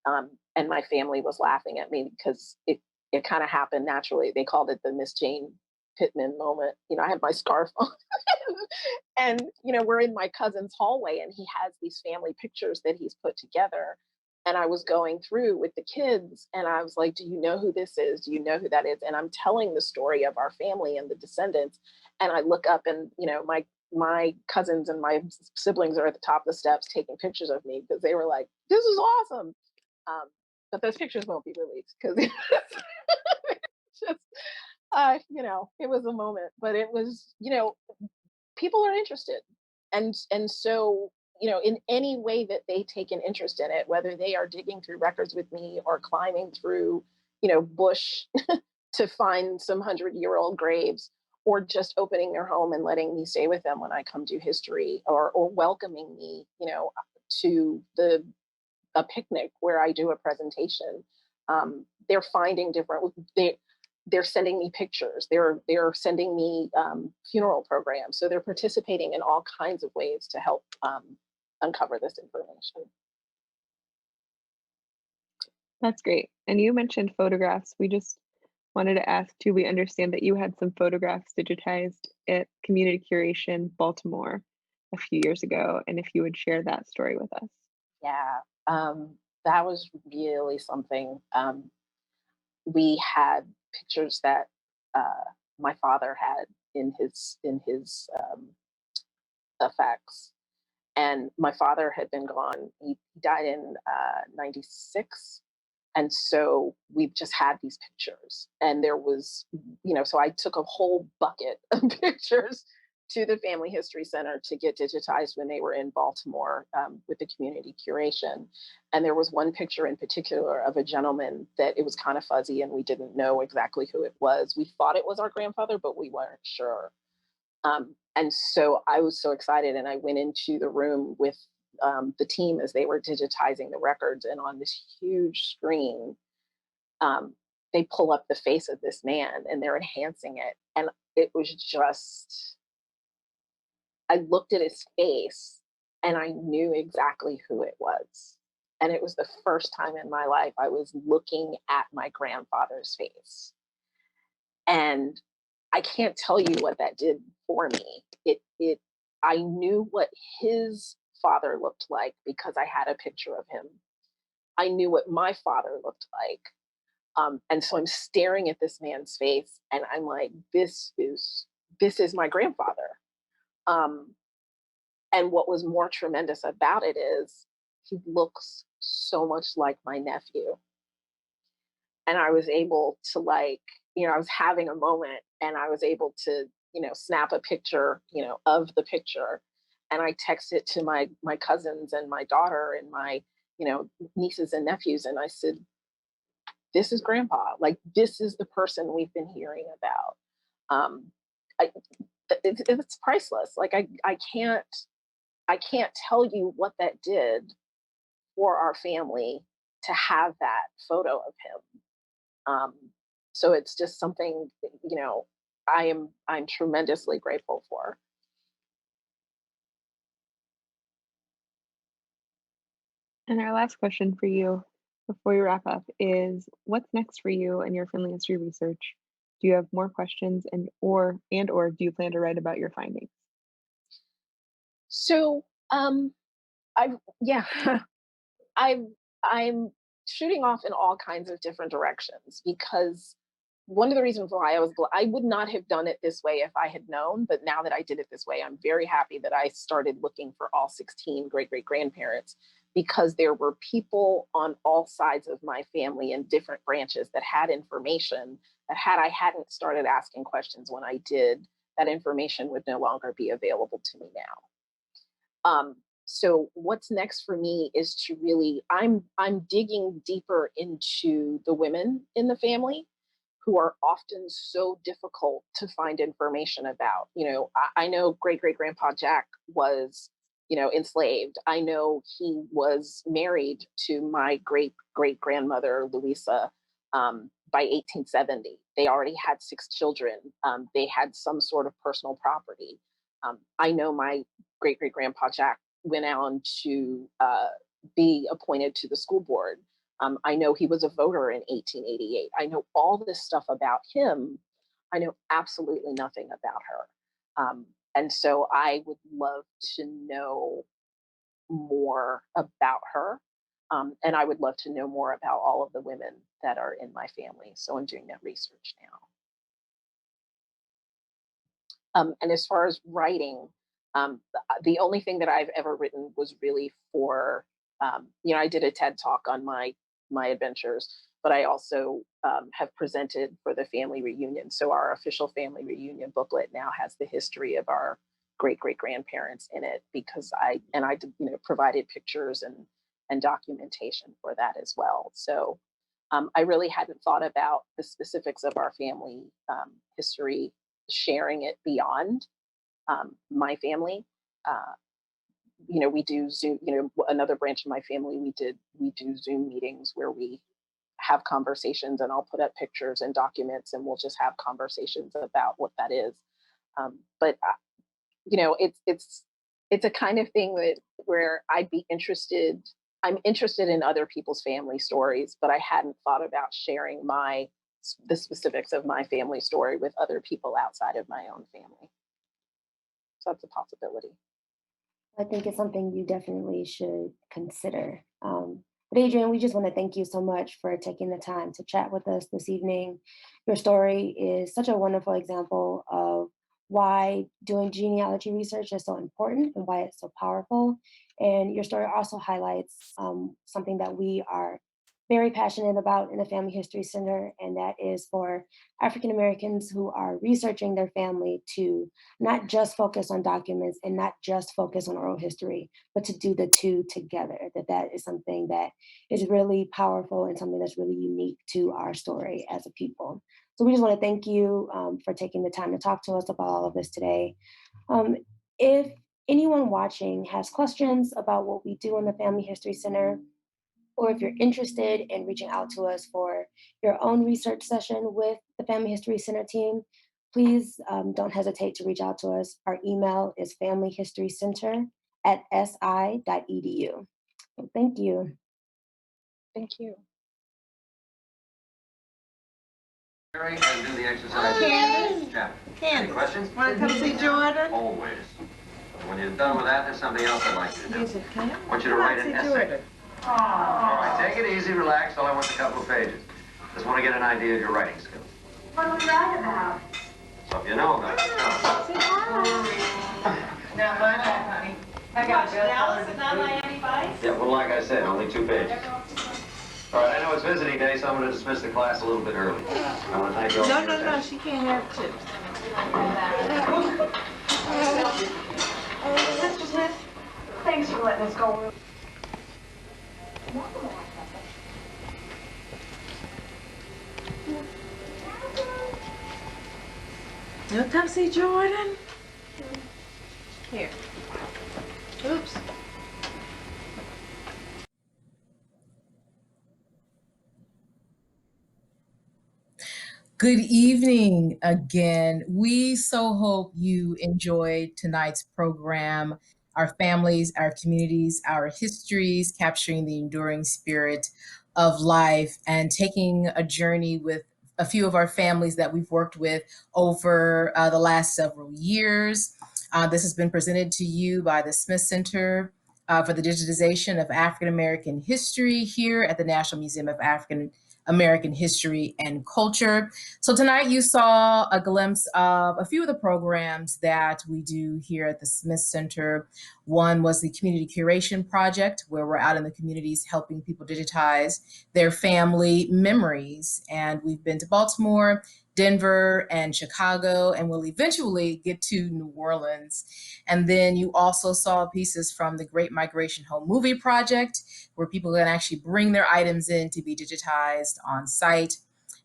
And my family was laughing at me because it kind of happened naturally. They called it the Miss Jane Pittman moment. You know, I had my scarf on and, you know, we're in my cousin's hallway, and he has these family pictures that he's put together. And I was going through with the kids, and I was like, do you know who this is? Do you know who that is? And I'm telling the story of our family and the descendants. And I look up, and, you know, my my cousins and my siblings are at the top of the steps taking pictures of me because they were like, this is awesome. But those pictures won't be released because just, it was a moment, but it was, people are interested. And so, in any way that they take an interest in it, whether they are digging through records with me or climbing through, bush to find some 100-year-old graves, or just opening their home and letting me stay with them when I come do history, or welcoming me, to a picnic where I do a presentation. They're finding different. They're sending me pictures. They're sending me funeral programs. So they're participating in all kinds of ways to help uncover this information. That's great. And you mentioned photographs. We just wanted to ask too, we understand that you had some photographs digitized at Community Curation, Baltimore a few years ago. And if you would share that story with us. Yeah, that was really something. We had pictures that my father had in his effects, and my father had been gone. He died in '96, and so we've just had these pictures. And there was, so I took a whole bucket of pictures to the Family History Center to get digitized when they were in Baltimore with the Community Curation. And there was one picture in particular of a gentleman that it was kind of fuzzy and we didn't know exactly who it was. We thought it was our grandfather, but we weren't sure. And so I was so excited, and I went into the room with the team as they were digitizing the records, and on this huge screen, they pull up the face of this man and they're enhancing it. And it was just, I looked at his face and I knew exactly who it was. And it was the first time in my life I was looking at my grandfather's face. And I can't tell you what that did for me. I knew what his father looked like because I had a picture of him. I knew what my father looked like. And so I'm staring at this man's face and I'm like, this is my grandfather. And what was more tremendous about it is he looks so much like my nephew. And I was able to I was having a moment and I was able to, snap a picture, of the picture. And I texted it to my cousins and my daughter and my, nieces and nephews. And I said, this is grandpa. Like, this is the person we've been hearing about. It's priceless. Like, I can't tell you what that did for our family to have that photo of him. So it's just something, I'm tremendously grateful for. And our last question for you before we wrap up is, what's next for you and your family history research? Do you have more questions and or do you plan to write about your findings? So I'm shooting off in all kinds of different directions, because one of the reasons why I would not have done it this way if I had known, but now that I did it this way, I'm very happy that I started looking for all 16 great-great-grandparents, because there were people on all sides of my family in different branches that had information that, had I hadn't started asking questions when I did, that information would no longer be available to me now. So what's next for me is to really, I'm digging deeper into the women in the family who are often so difficult to find information about. I know great-great-grandpa Jack was, enslaved. I know he was married to my great-great-grandmother, Louisa, by 1870. They already had 6 children. They had some sort of personal property. I know my great-great-grandpa Jack went on to be appointed to the school board. I know he was a voter in 1888. I know all this stuff about him. I know absolutely nothing about her. And so I would love to know more about her. And I would love to know more about all of the women that are in my family. So I'm doing that research now. And as far as writing, The only thing that I've ever written was really for, I did a TED talk on my adventures, but I also have presented for the family reunion. So our official family reunion booklet now has the history of our great-great-grandparents in it, because I provided pictures and documentation for that as well. So I really hadn't thought about the specifics of our family history, sharing it beyond my family. We do Zoom, another branch of my family, we do Zoom meetings where we have conversations, and I'll put up pictures and documents, and we'll just have conversations about what that is. But it's a kind of thing where I'm interested in other people's family stories, but I hadn't thought about sharing the specifics of my family story with other people outside of my own family. So that's a possibility. I think it's something you definitely should consider. But Adrienne, we just want to thank you so much for taking the time to chat with us this evening. Your story is such a wonderful example of why doing genealogy research is so important and why it's so powerful. And your story also highlights something that we are very passionate about in the Family History Center, and that is for African Americans who are researching their family to not just focus on documents and not just focus on oral history, but to do the two together. That is something that is really powerful and something that's really unique to our story as a people. So we just want to thank you for taking the time to talk to us about all of this today. If anyone watching has questions about what we do in the Family History Center, or if you're interested in reaching out to us for your own research session with the Family History Center team, please don't hesitate to reach out to us. Our email is familyhistorycenter@si.edu. So thank you. Thank you. And do the exercise. Yeah. Any questions? Want to come see Jordan? Always. When you're done with that, there's something else I'd like you to do. Yes, it can. I want you to write an essay. Jordan. All right, take it easy, relax. All I want is a couple of pages. Just want to get an idea of your writing skills. What do we write about? So if you know about it, tell us. Now, my bad, honey. I got Dallas and not Miami Vice? Yeah, well, like I said, only 2 pages. All right, I know it's visiting day, so I'm going to dismiss the class a little bit early. I want to thank you all for your No, attention. she can't have chips. Sister Smith, thanks for letting us go. You come see Jordan? Here. Oops. Good evening again. We so hope you enjoyed tonight's program, our families, our communities, our histories, capturing the enduring spirit of life and taking a journey with a few of our families that we've worked with over the last several years. This has been presented to you by the Smith Center for the Digitization of African American History here at the National Museum of African American History and Culture. So tonight you saw a glimpse of a few of the programs that we do here at the Smith Center. One was the Community Curation Project, where we're out in the communities helping people digitize their family memories. And we've been to Baltimore, Denver, and Chicago, and we'll eventually get to New Orleans. And then you also saw pieces from the Great Migration Home Movie Project, where people can actually bring their items in to be digitized on site.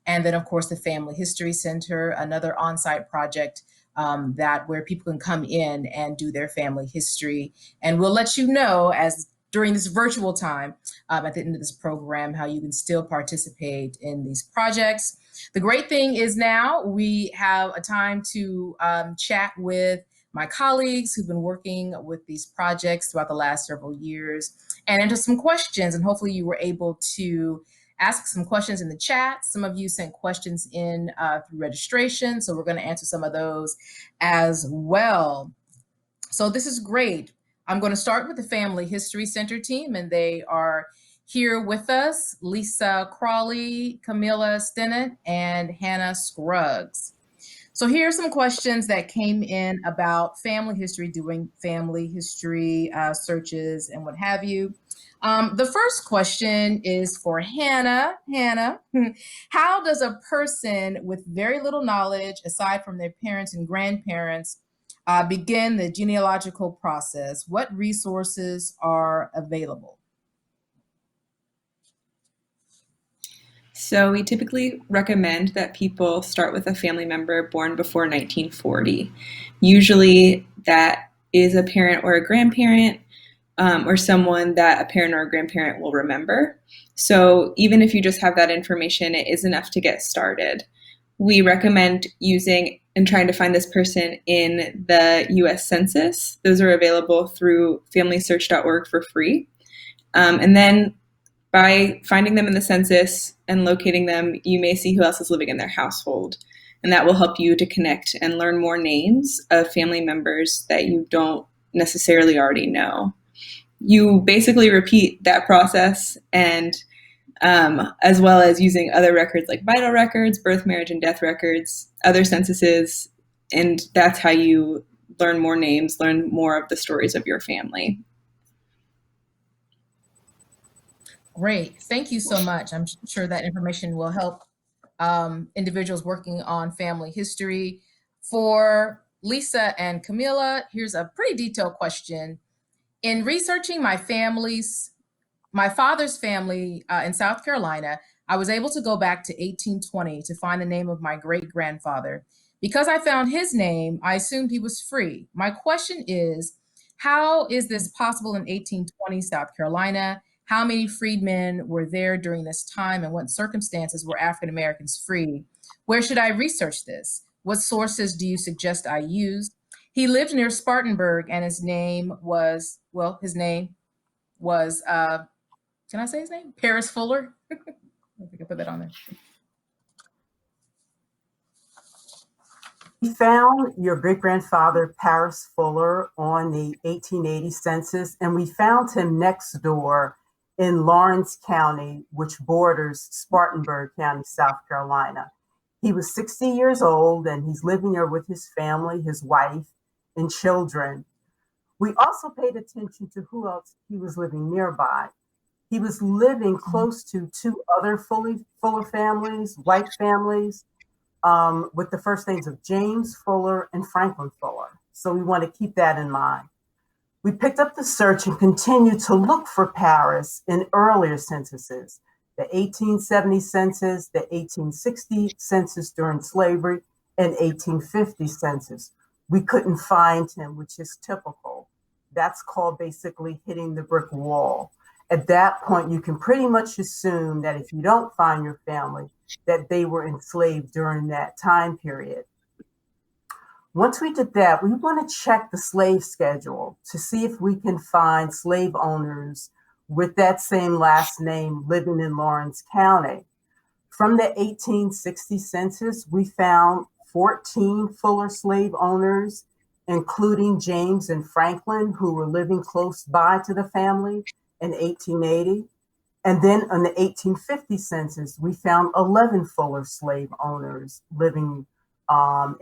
And then, of course, the Family History Center, another on-site project where people can come in and do their family history. And we'll let you know as during this virtual time at the end of this program how you can still participate in these projects. The great thing is now we have a time to chat with my colleagues who've been working with these projects throughout the last several years and answer some questions. And hopefully you were able to ask some questions in the chat. Some of you sent questions in through registration, so we're going to answer some of those as well. So this is great. I'm going to start with the Family History Center team, and they are here with us, Lisa Crawley, Kamilah Stinnett, and Hannah Scruggs. So here are some questions that came in about family history, doing family history searches and what have you. The first question is for Hannah. Hannah, how does a person with very little knowledge, aside from their parents and grandparents, begin the genealogical process? What resources are available? So we typically recommend that people start with a family member born before 1940. Usually that is a parent or a grandparent, or someone that a parent or a grandparent will remember. So even if you just have that information, it is enough to get started. We recommend using and trying to find this person in the US Census. Those are available through familysearch.org for free. And then by finding them in the census and locating them, you may see who else is living in their household. And that will help you to connect and learn more names of family members that you don't necessarily already know. You basically repeat that process, and as well as using other records like vital records, birth, marriage, and death records, other censuses, and that's how you learn more names, learn more of the stories of your family. Great, thank you so much. I'm sure that information will help individuals working on family history. For Lisa and Kamilah, here's a pretty detailed question. In researching my father's family in South Carolina, I was able to go back to 1820 to find the name of my great-grandfather. Because I found his name, I assumed he was free. My question is, how is this possible in 1820 South Carolina? How many freedmen were there during this time, and what circumstances were African Americans free? Where should I research this? What sources do you suggest I use? He lived near Spartanburg, and his name was, can I say his name? Paris Fuller. I think I put that on there. We found your great-grandfather, Paris Fuller, on the 1880 census, and we found him next door in Lawrence County, which borders Spartanburg County, South Carolina. He was 60 years old, and he's living there with his family, his wife, and children. We also paid attention to who else he was living nearby. He was living close to two other Fuller families, white families, with the first names of James Fuller and Franklin Fuller. So we want to keep that in mind. We picked up the search and continued to look for Paris in earlier censuses, the 1870 census, the 1860 census during slavery, and 1850 census. We couldn't find him, which is typical. That's called basically hitting the brick wall. At that point, you can pretty much assume that if you don't find your family, that they were enslaved during that time period. Once we did that, we want to check the slave schedule to see if we can find slave owners with that same last name living in Lawrence County. From the 1860 census, we found 14 Fuller slave owners, including James and Franklin, who were living close by to the family in 1880. And then on the 1850 census, we found 11 Fuller slave owners living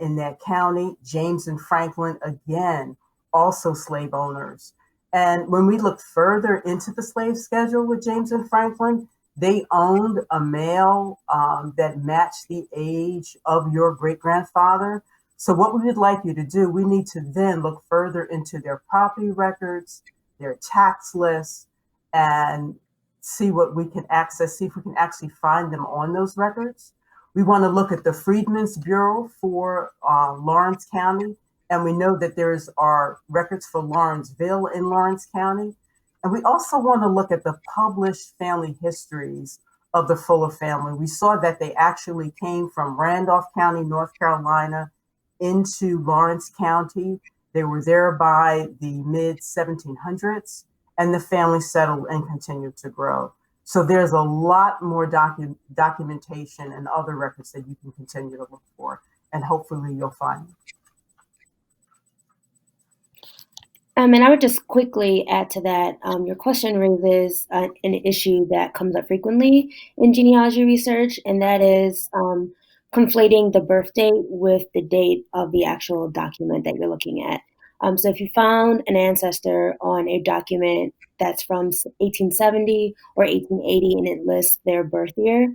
in that county. James and Franklin, again, also slave owners. And when we looked further into the slave schedule with James and Franklin, they owned a male that matched the age of your great-grandfather. So what we would like you to do, we need to then look further into their property records, their tax lists, and see what we can access, see if we can actually find them on those records. We want to look at the Freedmen's Bureau for Lawrence County, and we know that there's our records for Lawrenceville in Lawrence County. And we also want to look at the published family histories of the Fuller family. We saw that they actually came from Randolph County, North Carolina, into Lawrence County. They were there by the mid-1700s, and the family settled and continued to grow. So there's a lot more documentation and other records that you can continue to look for, and hopefully you'll find them. And I would just quickly add to that, your question raises an issue that comes up frequently in genealogy research, and that is conflating the birth date with the date of the actual document that you're looking at. So if you found an ancestor on a document that's from 1870 or 1880 and it lists their birth year,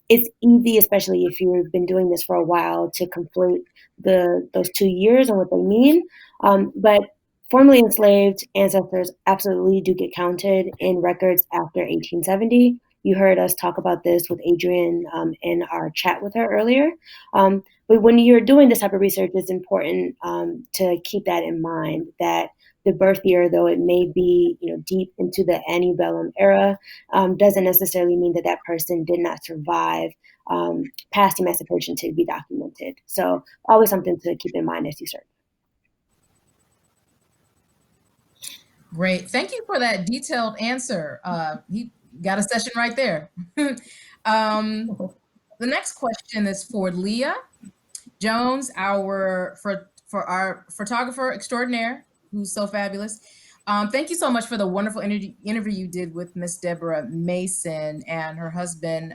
it's easy, especially if you've been doing this for a while, to conflate those 2 years and what they mean. But formerly enslaved ancestors absolutely do get counted in records after 1870. You heard us talk about this with Adrienne in our chat with her earlier. But when you're doing this type of research, it's important to keep that in mind, that the birth year, though it may be deep into the antebellum era, doesn't necessarily mean that that person did not survive past emancipation to be documented. So always something to keep in mind as you search. Great. Thank you for that detailed answer. You got a session right there. The next question is for Leah Jones, for our photographer extraordinaire, who's so fabulous. Thank you so much for the wonderful interview you did with Miss Deborah Mason and her husband,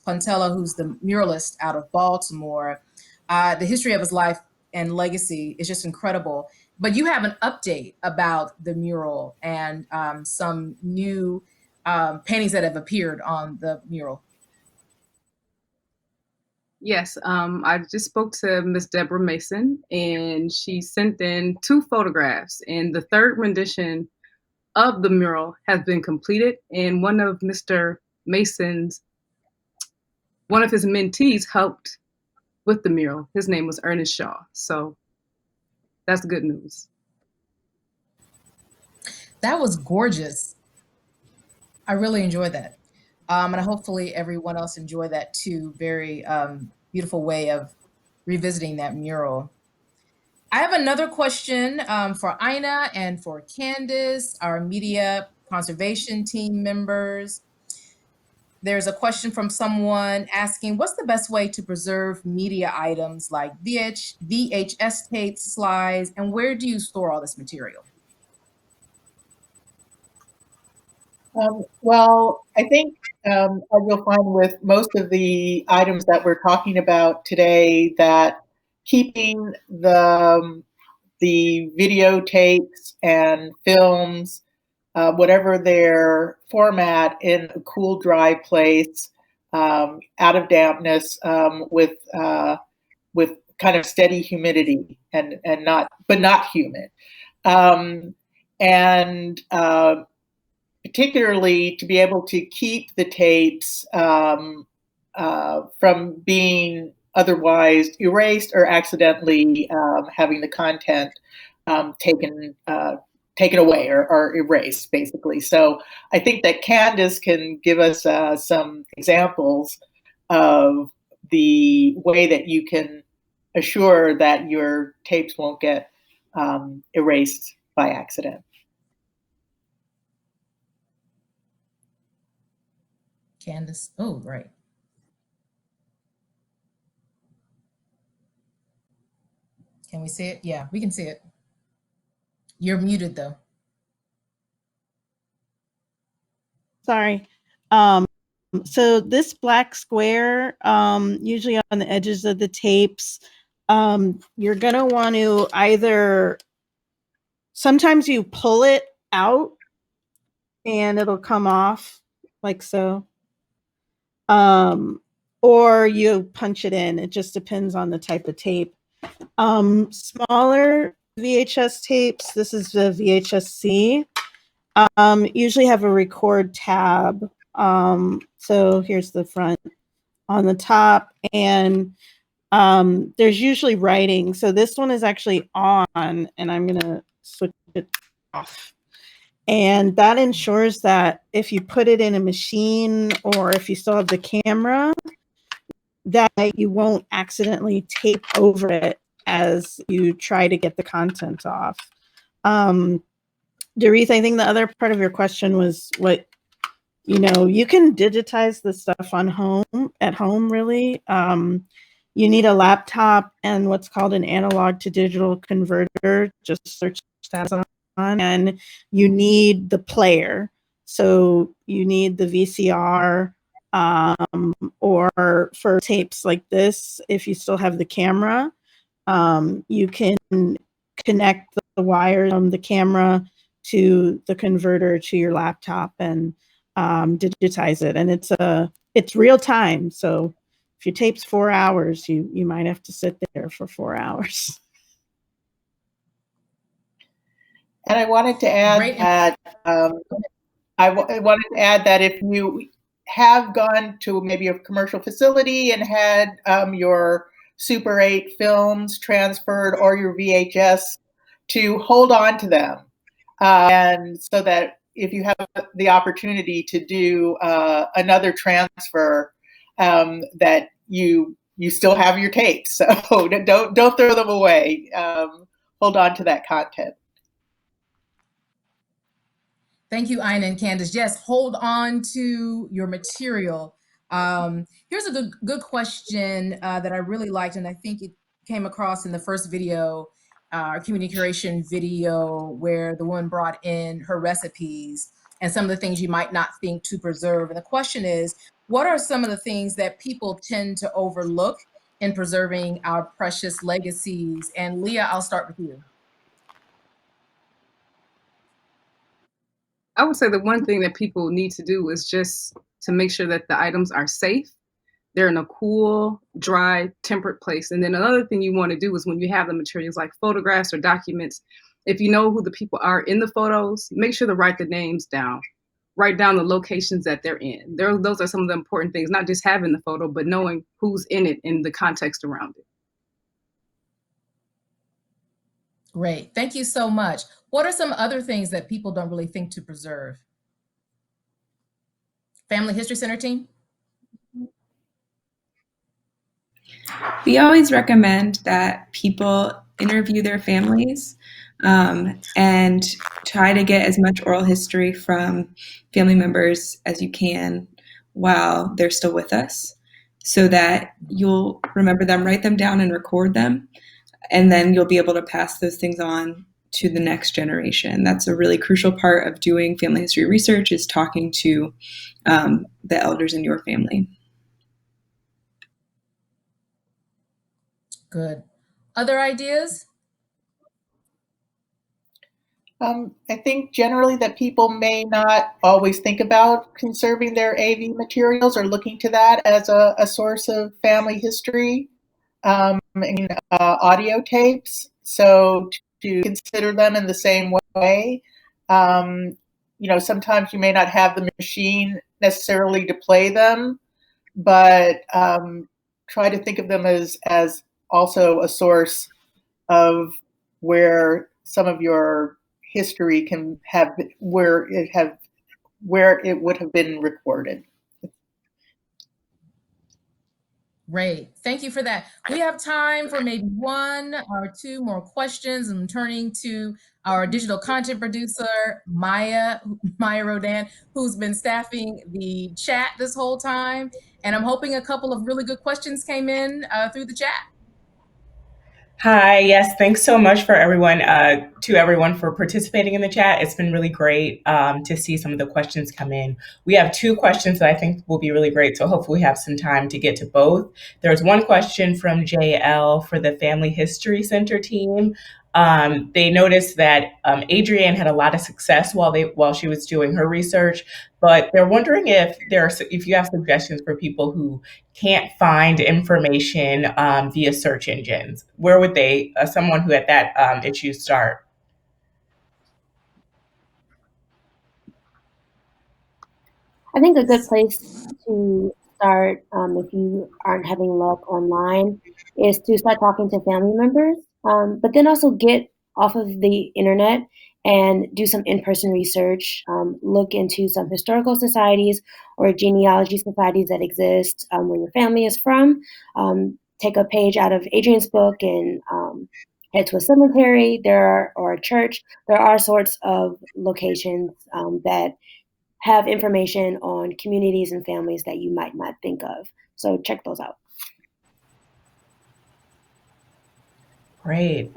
Pontella, who's the muralist out of Baltimore. The history of his life and legacy is just incredible. But you have an update about the mural and some new paintings that have appeared on the mural. Yes, I just spoke to Miss Deborah Mason, and she sent in 2 photographs, and the 3rd rendition of the mural has been completed, and one of Mr. Mason's, one of his mentees helped with the mural. His name was Ernest Shaw, so that's good news. That was gorgeous. I really enjoyed that. And hopefully everyone else enjoyed that too. Very beautiful way of revisiting that mural. I have another question for Ina and for Candace, our media conservation team members. There's a question from someone asking, what's the best way to preserve media items like VHS tapes, slides, and where do you store all this material? Well, I think as you'll find with most of the items that we're talking about today, that keeping the videotapes and films, whatever their format, in a cool, dry place, out of dampness, with kind of steady humidity and not humid, and particularly to be able to keep the tapes from being otherwise erased or accidentally having the content taken away or erased, basically. So I think that Candace can give us some examples of the way that you can assure that your tapes won't get erased by accident. Candace, oh, right. Can we see it? Yeah, we can see it. You're muted though. Sorry. So this black square, usually on the edges of the tapes, you're gonna want to either, sometimes you pull it out and it'll come off like so. Or you punch it in. It just depends on the type of tape. Smaller VHS tapes, this is the VHS-C, usually have a record tab. So here's the front on the top, and there's usually writing. So this one is actually on, and I'm gonna switch it off. And that ensures that if you put it in a machine or if you still have the camera, that you won't accidentally tape over it as you try to get the content off. Doretha, I think the other part of your question was what, you can digitize the stuff at home, really. You need a laptop and what's called an analog to digital converter. Just search that on, and you need the player. So you need the VCR or for tapes like this, if you still have the camera, you can connect the wires from the camera to the converter to your laptop and digitize it. And it's real time. So if your tape's 4 hours, you might have to sit there for 4 hours. And I wanted to add that I wanted to add that if you have gone to maybe a commercial facility and had your Super 8 films transferred or your VHS, to hold on to them, and so that if you have the opportunity to do another transfer, that you still have your tapes. So don't throw them away. Hold on to that content. Thank you, Ina and Candace. Yes, hold on to your material. Here's a good question that I really liked, and I think it came across in the first video, our community curation video, where the woman brought in her recipes and some of the things you might not think to preserve. And the question is, what are some of the things that people tend to overlook in preserving our precious legacies? And Leah, I'll start with you. I would say the one thing that people need to do is just to make sure that the items are safe. They're in a cool, dry, temperate place. And then another thing you want to do is when you have the materials like photographs or documents, if you know who the people are in the photos, make sure to write the names down. Write down the locations that they're in. Those are some of the important things, not just having the photo, but knowing who's in it and the context around it. Great, thank you so much. What are some other things that people don't really think to preserve? Family History Center team? We always recommend that people interview their families and try to get as much oral history from family members as you can while they're still with us, so that you'll remember them, write them down and record them, and then you'll be able to pass those things on to the next generation. That's a really crucial part of doing family history research, is talking to the elders in your family. Good. Other ideas? I think generally that people may not always think about conserving their AV materials or looking to that as a source of family history and audio tapes. So to consider them in the same way. Sometimes you may not have the machine necessarily to play them, but try to think of them as also a source of where some of your history can have, where it would have been recorded. Great, thank you for that. We have time for maybe one or two more questions. I'm turning to our digital content producer, Maya Rodan, who's been staffing the chat this whole time. And I'm hoping a couple of really good questions came in through the chat. Hi, yes, thanks so much for everyone for participating in the chat. It's been really great to see some of the questions come in. We have two questions that I think will be really great, so hopefully we have some time to get to both. There's one question from JL for the Family History Center team. They noticed that Adrienne had a lot of success while she was doing her research, but they're wondering if you have suggestions for people who can't find information via search engines. Where would someone who had that issue start? I think a good place to start, if you aren't having luck online, is to start talking to family members, but then also get off of the internet and do some in-person research. Look into some historical societies or genealogy societies that exist where your family is from. Take a page out of Adrienne's book and head to a cemetery or a church. There are sorts of locations that have information on communities and families that you might not think of. So check those out. Great.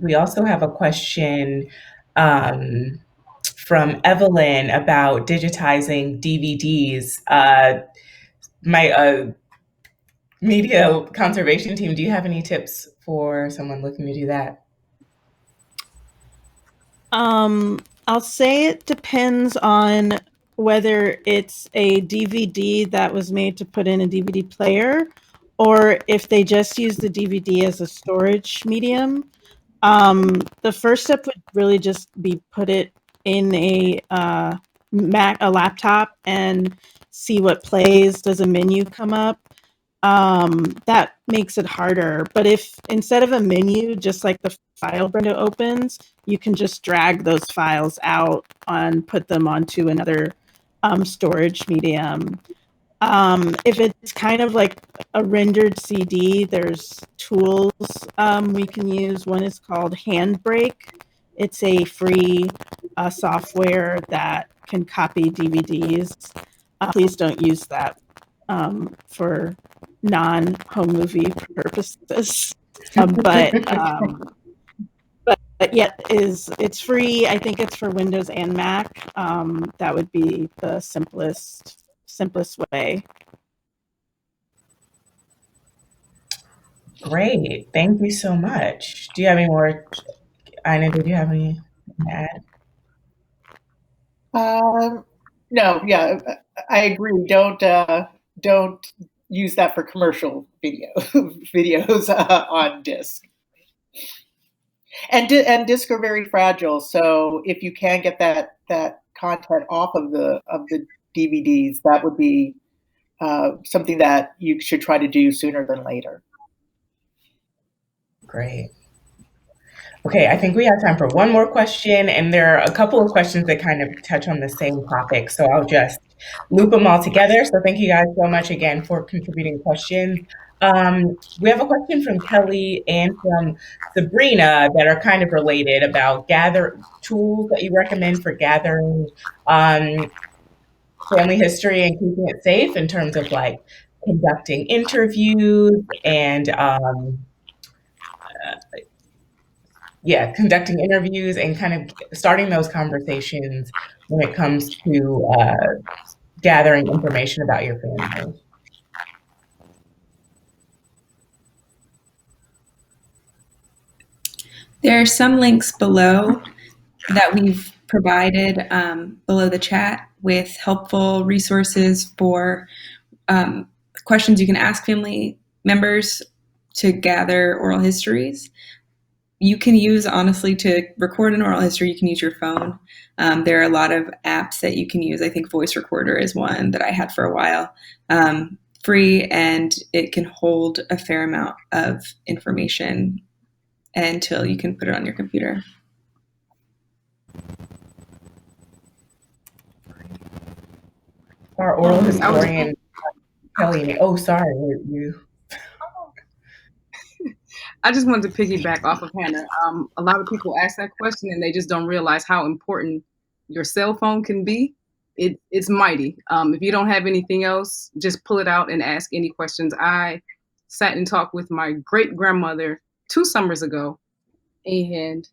We also have a question from Evelyn about digitizing DVDs. media conservation team, do you have any tips for someone looking to do that? I'll say it depends on whether it's a DVD that was made to put in a DVD player or if they just use the DVD as a storage medium. The first step would really just be put it in a laptop and see what plays. Does a menu come up? That makes it harder. But if instead of a menu, just like the file window opens, you can just drag those files out and put them onto another storage medium. If it's kind of like a rendered CD, there's tools we can use. One is called Handbrake. It's a free software that can copy DVDs. Please don't use that for non-home movie purposes. But yet it's free. I think it's for Windows and Mac. That would be the simplest way. Great. Thank you so much. Do you have any more? Ina, did you have any to add? No, yeah, I agree. Don't use that for commercial videos on disk. And discs are very fragile, so if you can get that content off of the DVDs, that would be something that you should try to do sooner than later. Great. Okay, I think we have time for one more question, and there are a couple of questions that kind of touch on the same topic, so I'll just loop them all together. So thank you guys so much again for contributing questions. We have a question from Kelly and from Sabrina that are kind of related about tools that you recommend for gathering family history and keeping it safe in terms of like conducting interviews and conducting interviews and kind of starting those conversations when it comes to gathering information about your family. There are some links below that we've provided below the chat with helpful resources for questions you can ask family members to gather oral histories. You can use, honestly, to record an oral history, you can use your phone. There are a lot of apps that you can use. I think Voice Recorder is one that I had for a while. Free, and it can hold a fair amount of information until you can put it on your computer. Our oral historian, Kelly. Oh, sorry, you. I just wanted to piggyback off of Hannah. A lot of people ask that question and they just don't realize how important your cell phone can be. It's mighty. If you don't have anything else, just pull it out and ask any questions. I sat and talked with my great grandmother 2 summers ago, and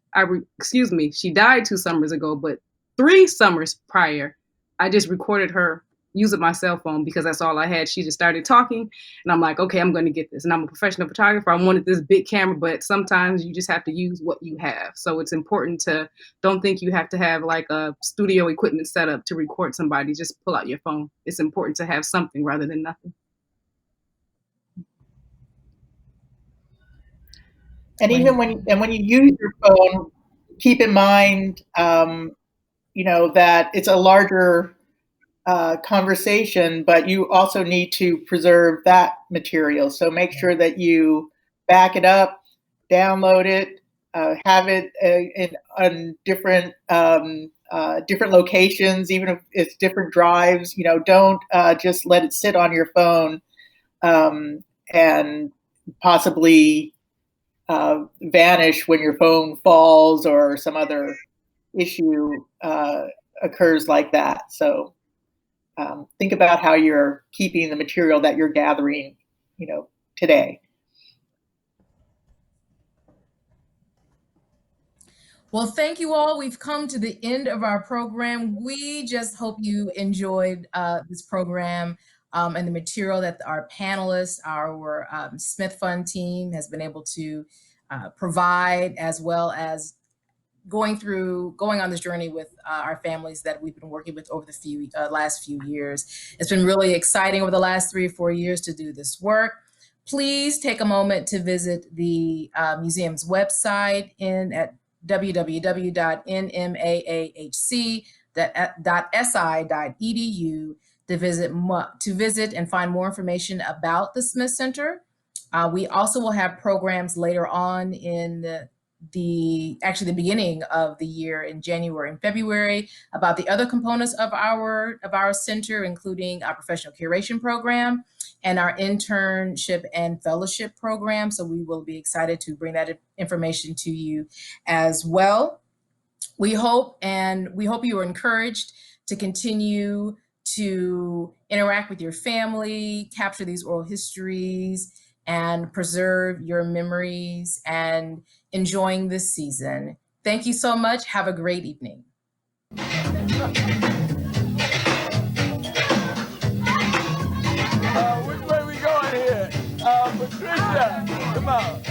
she died 2 summers ago, but 3 summers prior, I just recorded her using my cell phone because that's all I had. She just started talking, and I'm like, okay, I'm going to get this. And I'm a professional photographer. I wanted this big camera, but sometimes you just have to use what you have. So it's important to don't think you have to have like a studio equipment set up to record somebody. Just pull out your phone. It's important to have something rather than nothing. And even when you use your phone, keep in mind, that it's a larger conversation, but you also need to preserve that material. So make sure that you back it up, download it, have it in different locations, even if it's different drives. Don't just let it sit on your phone and possibly vanish when your phone falls or some other issue occurs like that. So think about how you're keeping the material that you're gathering, today. Well, thank you all. We've come to the end of our program. We just hope you enjoyed this program. and the material that our panelists, our Smith Fund team has been able to provide, as well as going on this journey with our families that we've been working with over the last few years. It's been really exciting over the last 3 or 4 years to do this work. Please take a moment to visit the museum's website at www.nmaahc.si.edu to visit and find more information about the Smith Center. We also will have programs later on in the beginning of the year in January and February about the other components of our center, including our professional curation program and our internship and fellowship program. So we will be excited to bring that information to you as well. We hope you are encouraged to continue to interact with your family, capture these oral histories, and preserve your memories and enjoying this season. Thank you so much. Have a great evening. Which way we going here? Patricia, come on.